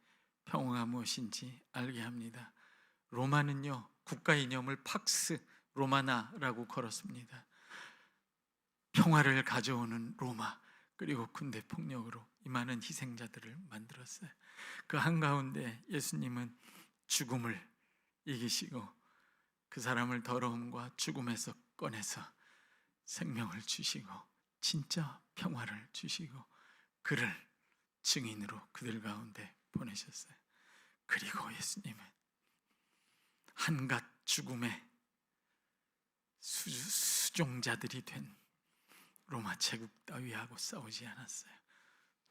평화가 무엇인지 알게 합니다. 로마는요, 국가 이념을 팍스 로마나라고 걸었습니다. 평화를 가져오는 로마, 그리고 군대 폭력으로 이 많은 희생자들을 만들었어요. 그 한가운데 예수님은 죽음을 이기시고 그 사람을 더러움과 죽음에서 꺼내서 생명을 주시고 진짜 평화를 주시고 그를 증인으로 그들 가운데 보내셨어요. 그리고 예수님은 한갓 죽음의 수종자들이 된 로마 제국 따위하고 싸우지 않았어요.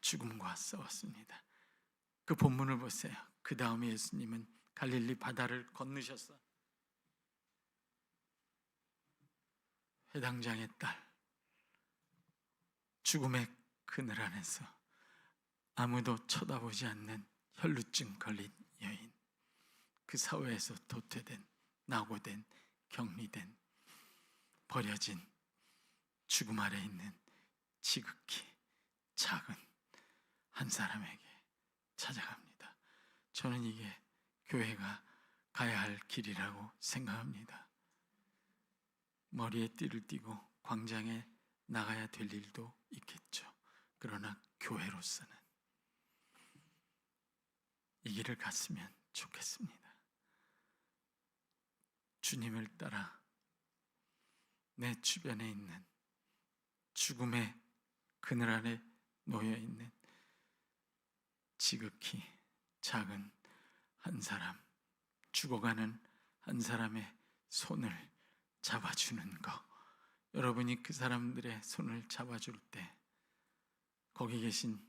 죽음과 싸웠습니다. 그 본문을 보세요. 그 다음에 예수님은 갈릴리 바다를 건너셔서 회당장의 딸, 죽음의 그늘 안에서 아무도 쳐다보지 않는 혈루증 걸린 여인, 그 사회에서 도태된, 낙오된, 격리된, 버려진 죽음 아래 있는 지극히 작은 한 사람에게 찾아갑니다. 저는 이게 교회가 가야 할 길이라고 생각합니다. 머리에 띠를 띠고 광장에 나가야 될 일도 있겠죠. 그러나 교회로서는 이 길을 갔으면 좋겠습니다. 주님을 따라 내 주변에 있는 죽음의 그늘 안에 놓여 있는 지극히 작은 한 사람, 죽어가는 한 사람의 손을 잡아주는 것, 여러분이 그 사람들의 손을 잡아줄 때 거기 계신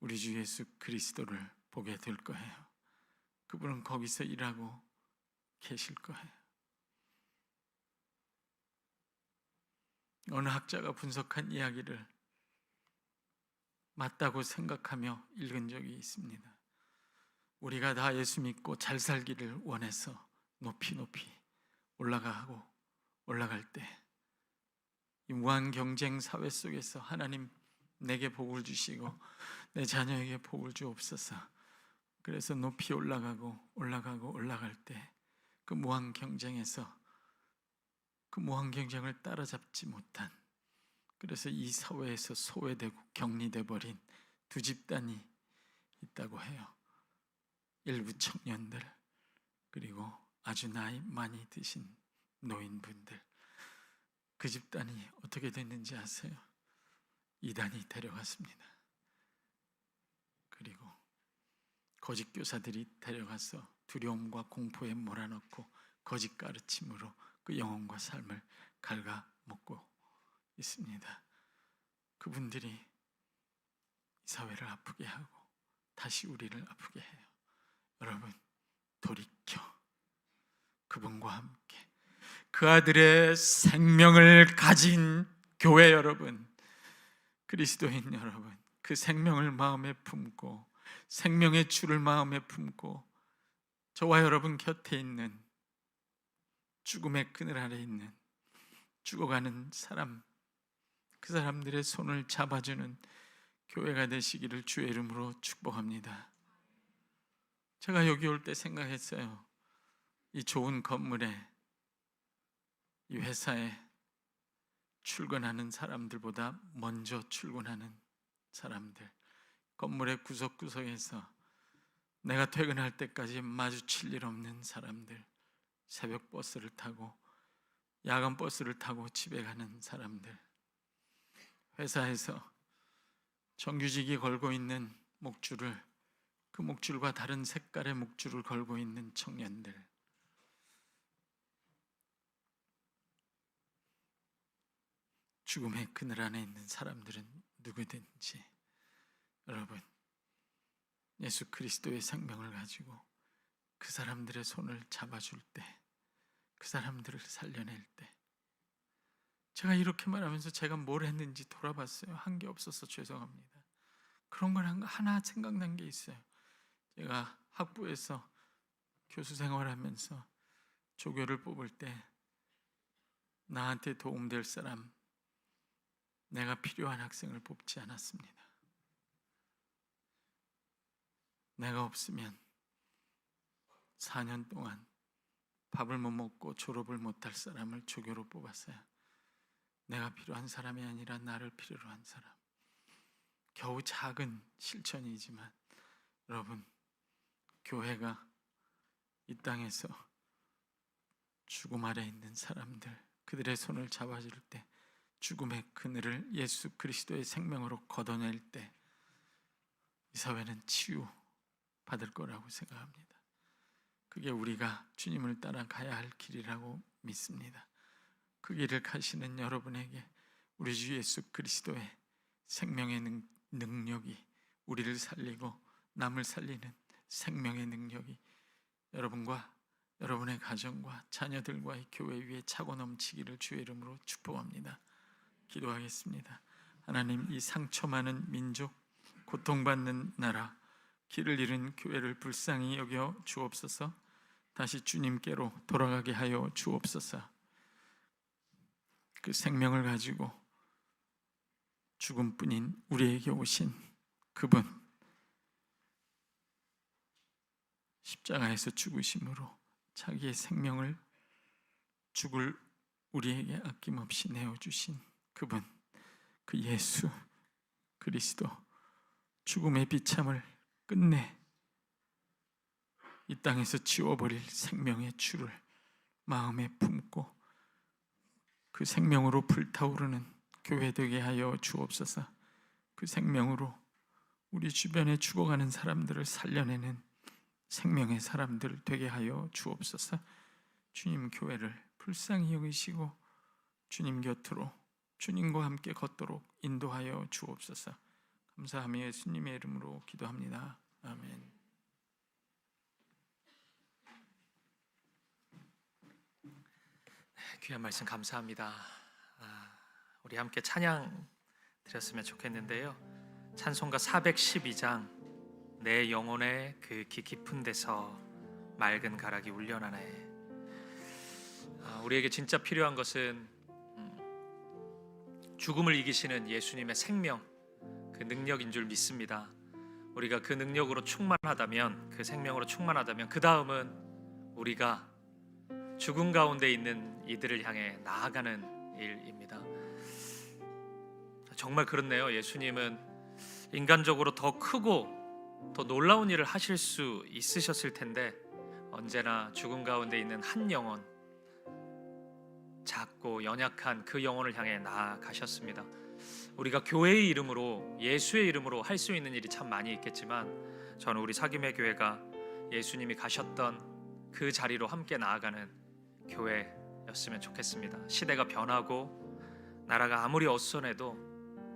우리 주 예수 그리스도를 보게 될 거예요. 그분은 거기서 일하고 계실 거예요. 어느 학자가 분석한 이야기를 맞다고 생각하며 읽은 적이 있습니다. 우리가 다 예수 믿고 잘 살기를 원해서 높이 올라갈 때 이 무한 경쟁 사회 속에서 하나님 내게 복을 주시고 내 자녀에게 복을 주옵소서. 그래서 높이 올라갈 때 그 무한 경쟁에서 그 무한 경쟁을 따라잡지 못한, 그래서 이 사회에서 소외되고 격리돼 버린 두 집단이 있다고 해요. 일부 청년들, 그리고 아주 나이 많이 드신 노인분들. 그 집단이 어떻게 됐는지 아세요? 이단이 데려갔습니다. 그리고 거짓 교사들이 데려가서 두려움과 공포에 몰아넣고 거짓 가르침으로 그 영혼과 삶을 갉아먹고 있습니다. 그분들이 이 사회를 아프게 하고 다시 우리를 아프게 해요. 여러분, 돌이켜 그분과 함께 그 아들의 생명을 가진 교회 여러분, 그리스도인 여러분, 그 생명을 마음에 품고 생명의 줄을 마음에 품고 저와 여러분 곁에 있는 죽음의 그늘 아래 있는 죽어가는 사람, 그 사람들의 손을 잡아주는 교회가 되시기를 주의 이름으로 축복합니다. 제가 여기 올 때 생각했어요. 이 좋은 건물에, 이 회사에 출근하는 사람들보다 먼저 출근하는 사람들, 건물의 구석구석에서 내가 퇴근할 때까지 마주칠 일 없는 사람들, 새벽 버스를 타고 야간 버스를 타고 집에 가는 사람들, 회사에서 정규직이 걸고 있는 목줄을, 그 목줄과 다른 색깔의 목줄을 걸고 있는 청년들, 죽음의 그늘 안에 있는 사람들은 누구든지 여러분, 예수 그리스도의 생명을 가지고 그 사람들의 손을 잡아줄 때, 그 사람들을 살려낼 때, 제가 이렇게 말하면서 제가 뭘 했는지 돌아봤어요. 한 게 없어서 죄송합니다. 그런 걸 하나 생각난 게 있어요. 제가 학부에서 교수 생활하면서 조교를 뽑을 때 나한테 도움될 사람, 내가 필요한 학생을 뽑지 않았습니다. 내가 없으면 4년 동안 밥을 못 먹고 졸업을 못할 사람을 조교로 뽑았어요. 내가 필요한 사람이 아니라 나를 필요로 한 사람. 겨우 작은 실천이지만 여러분, 교회가 이 땅에서 죽음 아래 있는 사람들, 그들의 손을 잡아줄 때, 죽음의 그늘을 예수 그리스도의 생명으로 걷어낼 때 이 사회는 치유 받을 거라고 생각합니다. 그게 우리가 주님을 따라 가야 할 길이라고 믿습니다. 그 길을 가시는 여러분에게 우리 주 예수 그리스도의 생명의 능력이, 우리를 살리고 남을 살리는 생명의 능력이 여러분과 여러분의 가정과 자녀들과의 교회 위에 차고 넘치기를 주의 이름으로 축복합니다. 기도하겠습니다. 하나님, 이 상처 많은 민족, 고통받는 나라, 길을 잃은 교회를 불쌍히 여겨 주옵소서. 다시 주님께로 돌아가게 하여 주옵소서. 그 생명을 가지고 죽음뿐인 우리에게 오신 그분, 십자가에서 죽으심으로 자기의 생명을 죽을 우리에게 아낌없이 내어주신 그분, 그 예수 그리스도, 죽음의 비참을 끝내 이 땅에서 지워버릴 생명의 줄을 마음에 품고 그 생명으로 불타오르는 교회 되게 하여 주옵소서. 그 생명으로 우리 주변에 죽어가는 사람들을 살려내는 생명의 사람들 되게 하여 주옵소서. 주님 교회를 불쌍히 여기시고 주님 곁으로, 주님과 함께 걷도록 인도하여 주옵소서. 감사하며 예수님의 이름으로 기도합니다. 아멘. 귀한 말씀 감사합니다. 우리 함께 찬양 드렸으면 좋겠는데요. 찬송가 412장, 내 영혼의 그 깊은 데서 맑은 가락이 울려나네. 우리에게 진짜 필요한 것은 죽음을 이기시는 예수님의 생명, 그 능력인 줄 믿습니다. 우리가 그 능력으로 충만하다면, 그 생명으로 충만하다면 그 다음은 우리가 죽음 가운데 있는 이들을 향해 나아가는 일입니다. 정말 그렇네요. 예수님은 인간적으로 더 크고 더 놀라운 일을 하실 수 있으셨을 텐데 언제나 죽음 가운데 있는 한 영혼, 작고 연약한 그 영혼을 향해 나아가셨습니다. 우리가 교회의 이름으로, 예수의 이름으로 할 수 있는 일이 참 많이 있겠지만 저는 우리 사김의 교회가 예수님이 가셨던 그 자리로 함께 나아가는 교회였으면 좋겠습니다. 시대가 변하고 나라가 아무리 어수선해도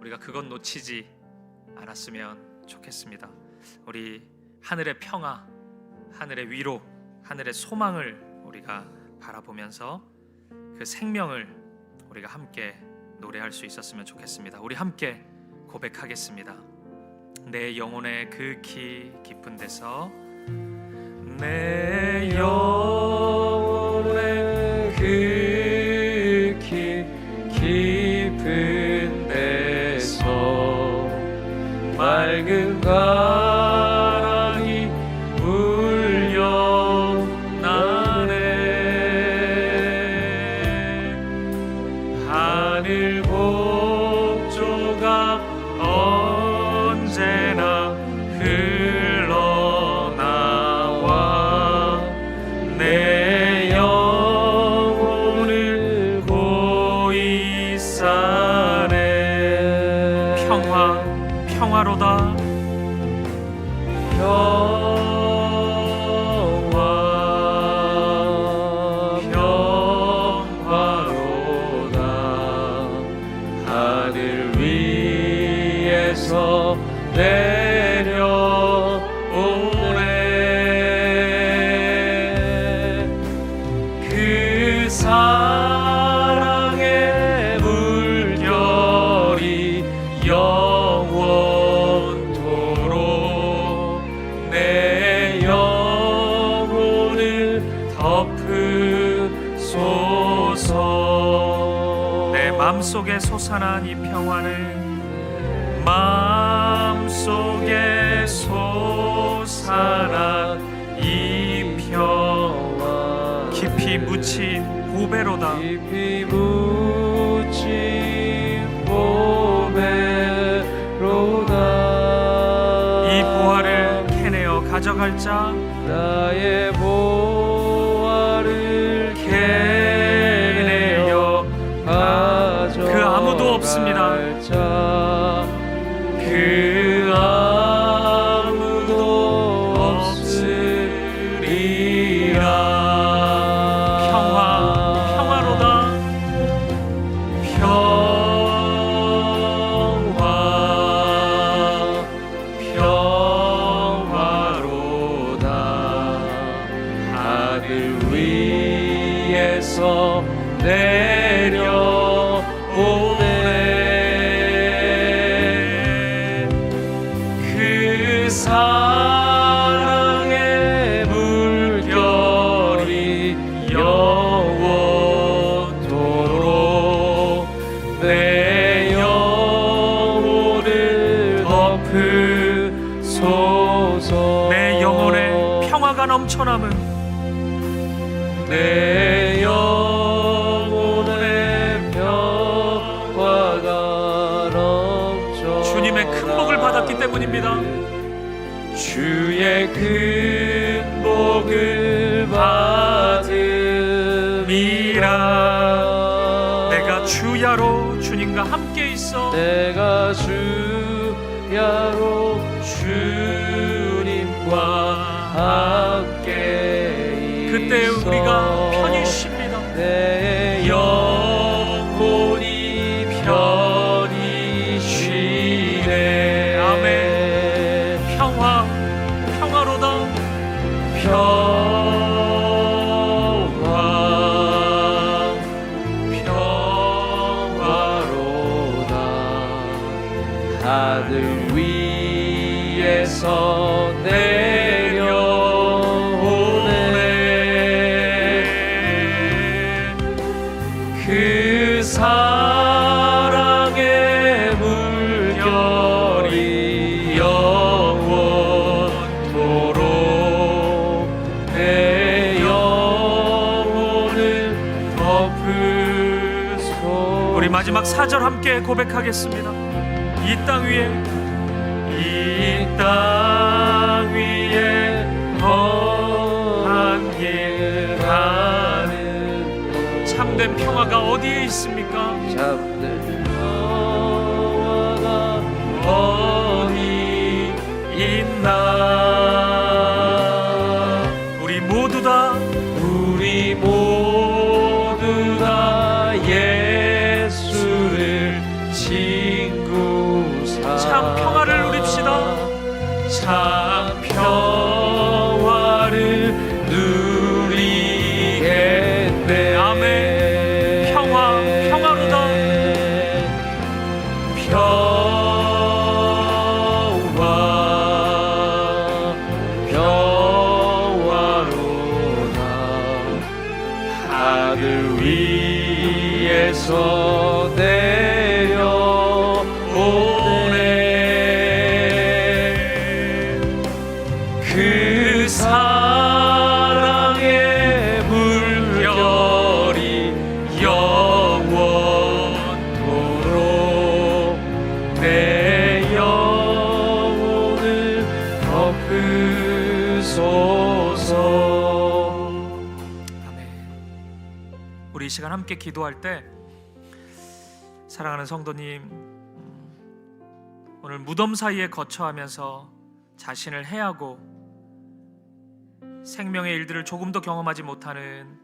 우리가 그건 놓치지 않았으면 좋겠습니다. 우리 하늘의 평화, 하늘의 위로, 하늘의 소망을 우리가 바라보면서 그 생명을 우리가 함께 노래할 수 있었으면 좋겠습니다. 우리 함께 고백하겠습니다. 내 영혼의 그 깊은 데서, 내 영혼의 그 깊은 데서 맑은 바람이 울려나네. 하늘 복조가 언제나 흘러나와 내 영혼을 고이 싸네. 평화로다. 평화로다. 하늘 위에서 내려오네. 그 사랑의 물결이 영원토록 내 영혼을 덮으소서. 내 마음속에 솟아난 이 평화를, 마음속에 솟아난 이 평화 깊이 묻힌 보배로다. 깊이 묻힌 보배로다. 이 보화를 캐내어 가져갈 자, 나의 보화를 캐내어 가져갈 그 아무도 없습니다. 자, 그 아무도 없으리라. 평화로다. 평화로다. 하늘 위에서 내려오네. 그 사랑의 물결이 영원토록 내 영혼을 덮으소서. 내 영혼에 평화가 넘쳐남은, 내 영혼에 평화가 넘쳐 주님의 큰 복을 받았기 때문입니다. 주의 큰 복을 받음이라. 내가 주야로 주님과 함께 있어, 내가 주야로 주님과 함께 그때 있어. 우리가 편히 쉽니다. 내 영혼이 편히 쉬네. 아멘. 평화로다. 평화로다. 하늘 위에서 내려오네. 그 사랑의 물결이 마지막 4절 함께 고백하겠습니다. 이 땅 위에 험한 길 가는 참된 평화가 어디에 있습니까? 참된 평화가 어디 있나? 우리 모두 다 예수를 친구 삼아 참 평화를 누립시다. 참 평화를 누리겠네. 아멘. 평화로다. 평화로다. 하늘 위에서 내려오네. 그 사랑의 물결이 영원토록 내 영혼을 덮으소서. 아멘. 우리 이 시간 함께 기도할 때 사랑하는 성도님, 오늘 무덤 사이에 거처하면서 자신을 해하고 생명의 일들을 조금도 경험하지 못하는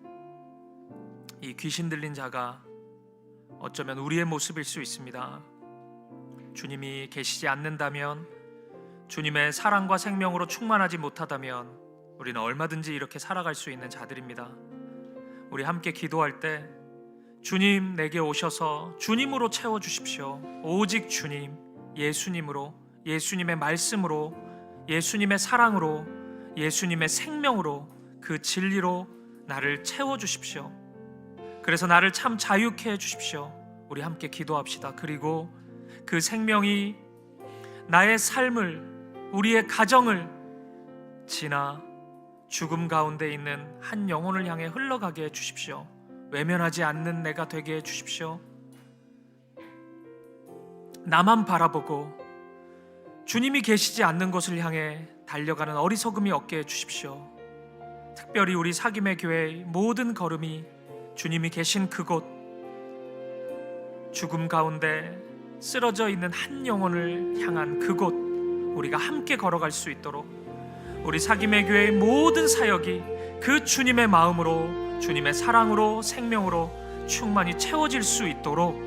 이 귀신 들린 자가 어쩌면 우리의 모습일 수 있습니다. 주님이 계시지 않는다면, 주님의 사랑과 생명으로 충만하지 못하다면 우리는 얼마든지 이렇게 살아갈 수 있는 자들입니다. 우리 함께 기도할 때 주님 내게 오셔서 주님으로 채워주십시오. 오직 주님, 예수님으로, 예수님의 말씀으로, 예수님의 사랑으로, 예수님의 생명으로, 그 진리로 나를 채워주십시오. 그래서 나를 참 자유케 해주십시오. 우리 함께 기도합시다. 그리고 그 생명이 나의 삶을, 우리의 가정을 지나 죽음 가운데 있는 한 영혼을 향해 흘러가게 해주십시오. 외면하지 않는 내가 되게 해주십시오. 나만 바라보고 주님이 계시지 않는 곳을 향해 달려가는 어리석음이 없게 해주십시오. 특별히 우리 사김의 교회의 모든 걸음이 주님이 계신 그곳, 죽음 가운데 쓰러져 있는 한 영혼을 향한 그곳, 우리가 함께 걸어갈 수 있도록 우리 사김의 교회의 모든 사역이 그 주님의 마음으로, 주님의 사랑으로, 생명으로 충만히 채워질 수 있도록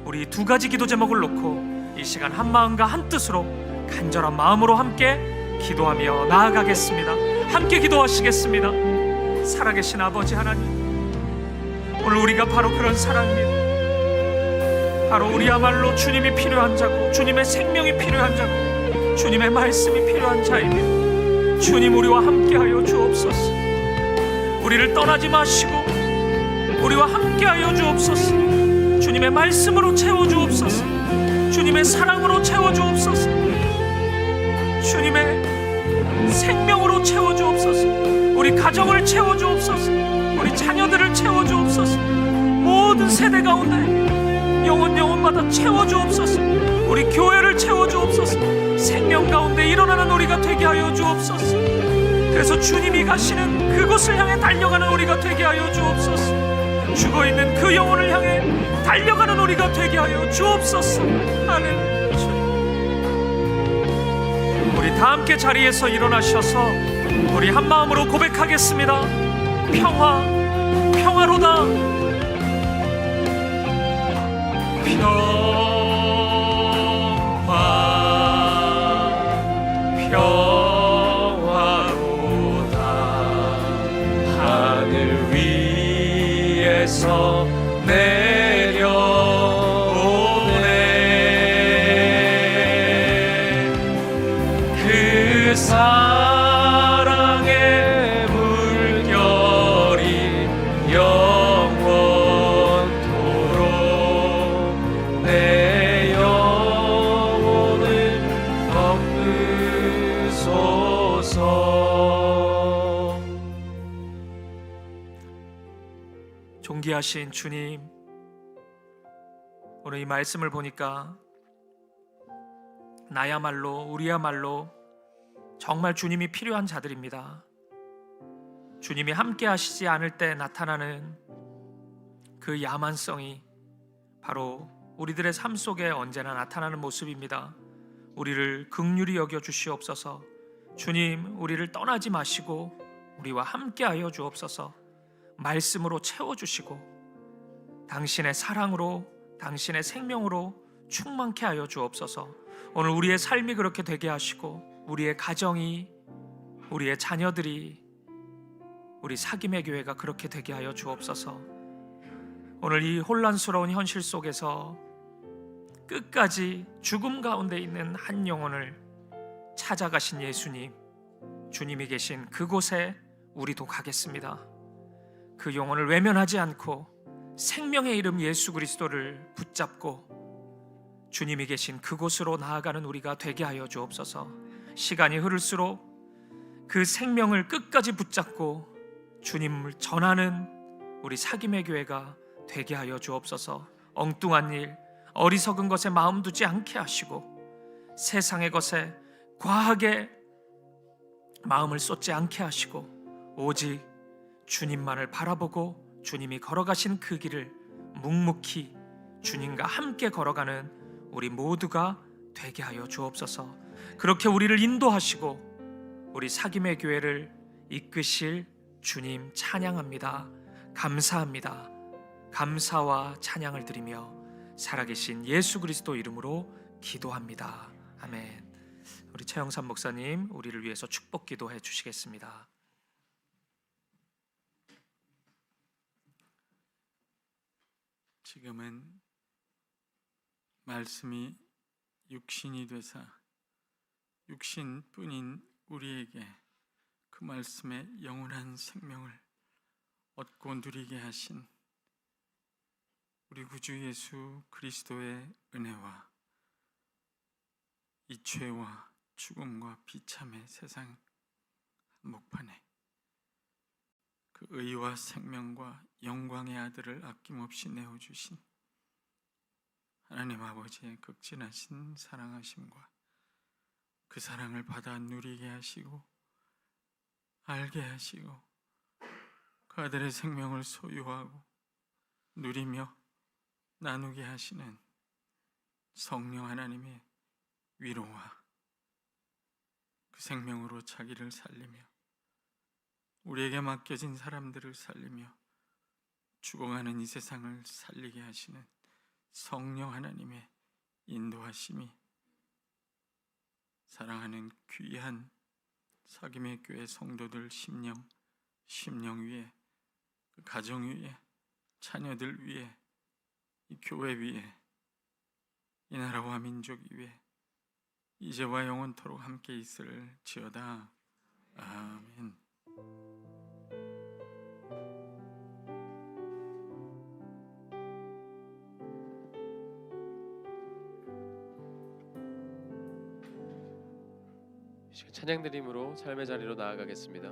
우리 두 가지 기도 제목을 놓고 이 시간 한 마음과 한 뜻으로 간절한 마음으로 함께 기도하며 나아가겠습니다. 함께 기도하시겠습니다. 살아계신 아버지 하나님, 오늘 우리가 바로 그런 사람입니다. 바로 우리야말로 주님이 필요한 자고, 주님의 생명이 필요한 자고, 주님의 말씀이 필요한 자입니다. 주님, 우리와 함께하여 주옵소서. 우리를 떠나지 마시고 우리와 함께하여 주옵소서. 주님의 말씀으로 채워주옵소서. 주님의 사랑으로 채워주옵소서. 주님의 생명으로 채워주옵소서. 우리 가정을 채워주옵소서. 우리 자녀들을 채워주옵소서. 모든 세대 가운데 영혼마다 채워주옵소서. 우리 교회를 채워주옵소서. 생명 가운데 일어나는 우리가 되게 하여 주옵소서. 그래서 주님이 가시는 그곳을 향해 달려가는 우리가 되게 하여 주옵소서. 죽어있는 그 영혼을 향해 달려가는 우리가 되게 하여 주옵소서. 할렐루야. 우리 다 함께 자리에서 일어나셔서 우리 한 마음으로 고백하겠습니다. 평화로다. 평화로다. 하늘 위에서 내려오네. 그 사랑의 물결이 영원토록 내 영혼을 덮으소서. 존귀하신 주님, 오늘 이 말씀을 보니까 나야말로 우리야말로 정말 주님이 필요한 자들입니다. 주님이 함께 하시지 않을 때 나타나는 그 야만성이 바로 우리들의 삶 속에 언제나 나타나는 모습입니다. 우리를 긍휼히 여겨 주시옵소서. 주님, 우리를 떠나지 마시고 우리와 함께 하여 주옵소서. 말씀으로 채워주시고 당신의 사랑으로, 당신의 생명으로 충만케 하여 주옵소서. 오늘 우리의 삶이 그렇게 되게 하시고 우리의 가정이, 우리의 자녀들이, 우리 사김의 교회가 그렇게 되게 하여 주옵소서. 오늘 이 혼란스러운 현실 속에서 끝까지 죽음 가운데 있는 한 영혼을 찾아가신 예수님, 주님이 계신 그곳에 우리도 가겠습니다. 그 영혼을 외면하지 않고 생명의 이름 예수 그리스도를 붙잡고 주님이 계신 그곳으로 나아가는 우리가 되게 하여 주옵소서. 시간이 흐를수록 그 생명을 끝까지 붙잡고 주님을 전하는 우리 사김의 교회가 되게 하여 주옵소서. 엉뚱한 일, 어리석은 것에 마음 두지 않게 하시고 세상의 것에 과하게 마음을 쏟지 않게 하시고 오직 주님만을 바라보고 주님이 걸어가신 그 길을 묵묵히 주님과 함께 걸어가는 우리 모두가 되게 하여 주옵소서. 그렇게 우리를 인도하시고 우리 사김의 교회를 이끄실 주님 찬양합니다. 감사합니다. 감사와 찬양을 드리며 살아계신 예수 그리스도 이름으로 기도합니다. 아멘. 우리 최영삼 목사님, 우리를 위해서 축복 기도해 주시겠습니다. 지금은 말씀이 육신이 되사 육신뿐인 우리에게 그 말씀의 영원한 생명을 얻고 누리게 하신 우리 구주 예수 그리스도의 은혜와 이 죄와 죽음과 비참의 세상 한복판에 그 의와 생명과 영광의 아들을 아낌없이 내어주신 하나님 아버지의 극진하신 사랑하심과 그 사랑을 받아 누리게 하시고 알게 하시고 그 아들의 생명을 소유하고 누리며 나누게 하시는 성령 하나님의 위로와 그 생명으로 자기를 살리며 우리에게 맡겨진 사람들을 살리며 죽어가는 이 세상을 살리게 하시는 성령 하나님의 인도하심이 사랑하는 귀한 사김의 교회 성도들 심령 위에 그 가정 위에 자녀들 위에 이 교회 위에 이 나라와 민족 위에 이제와 영원토록 함께 있을지어다. 아멘. 찬양 드림으로 삶의 자리로 나아가겠습니다.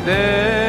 내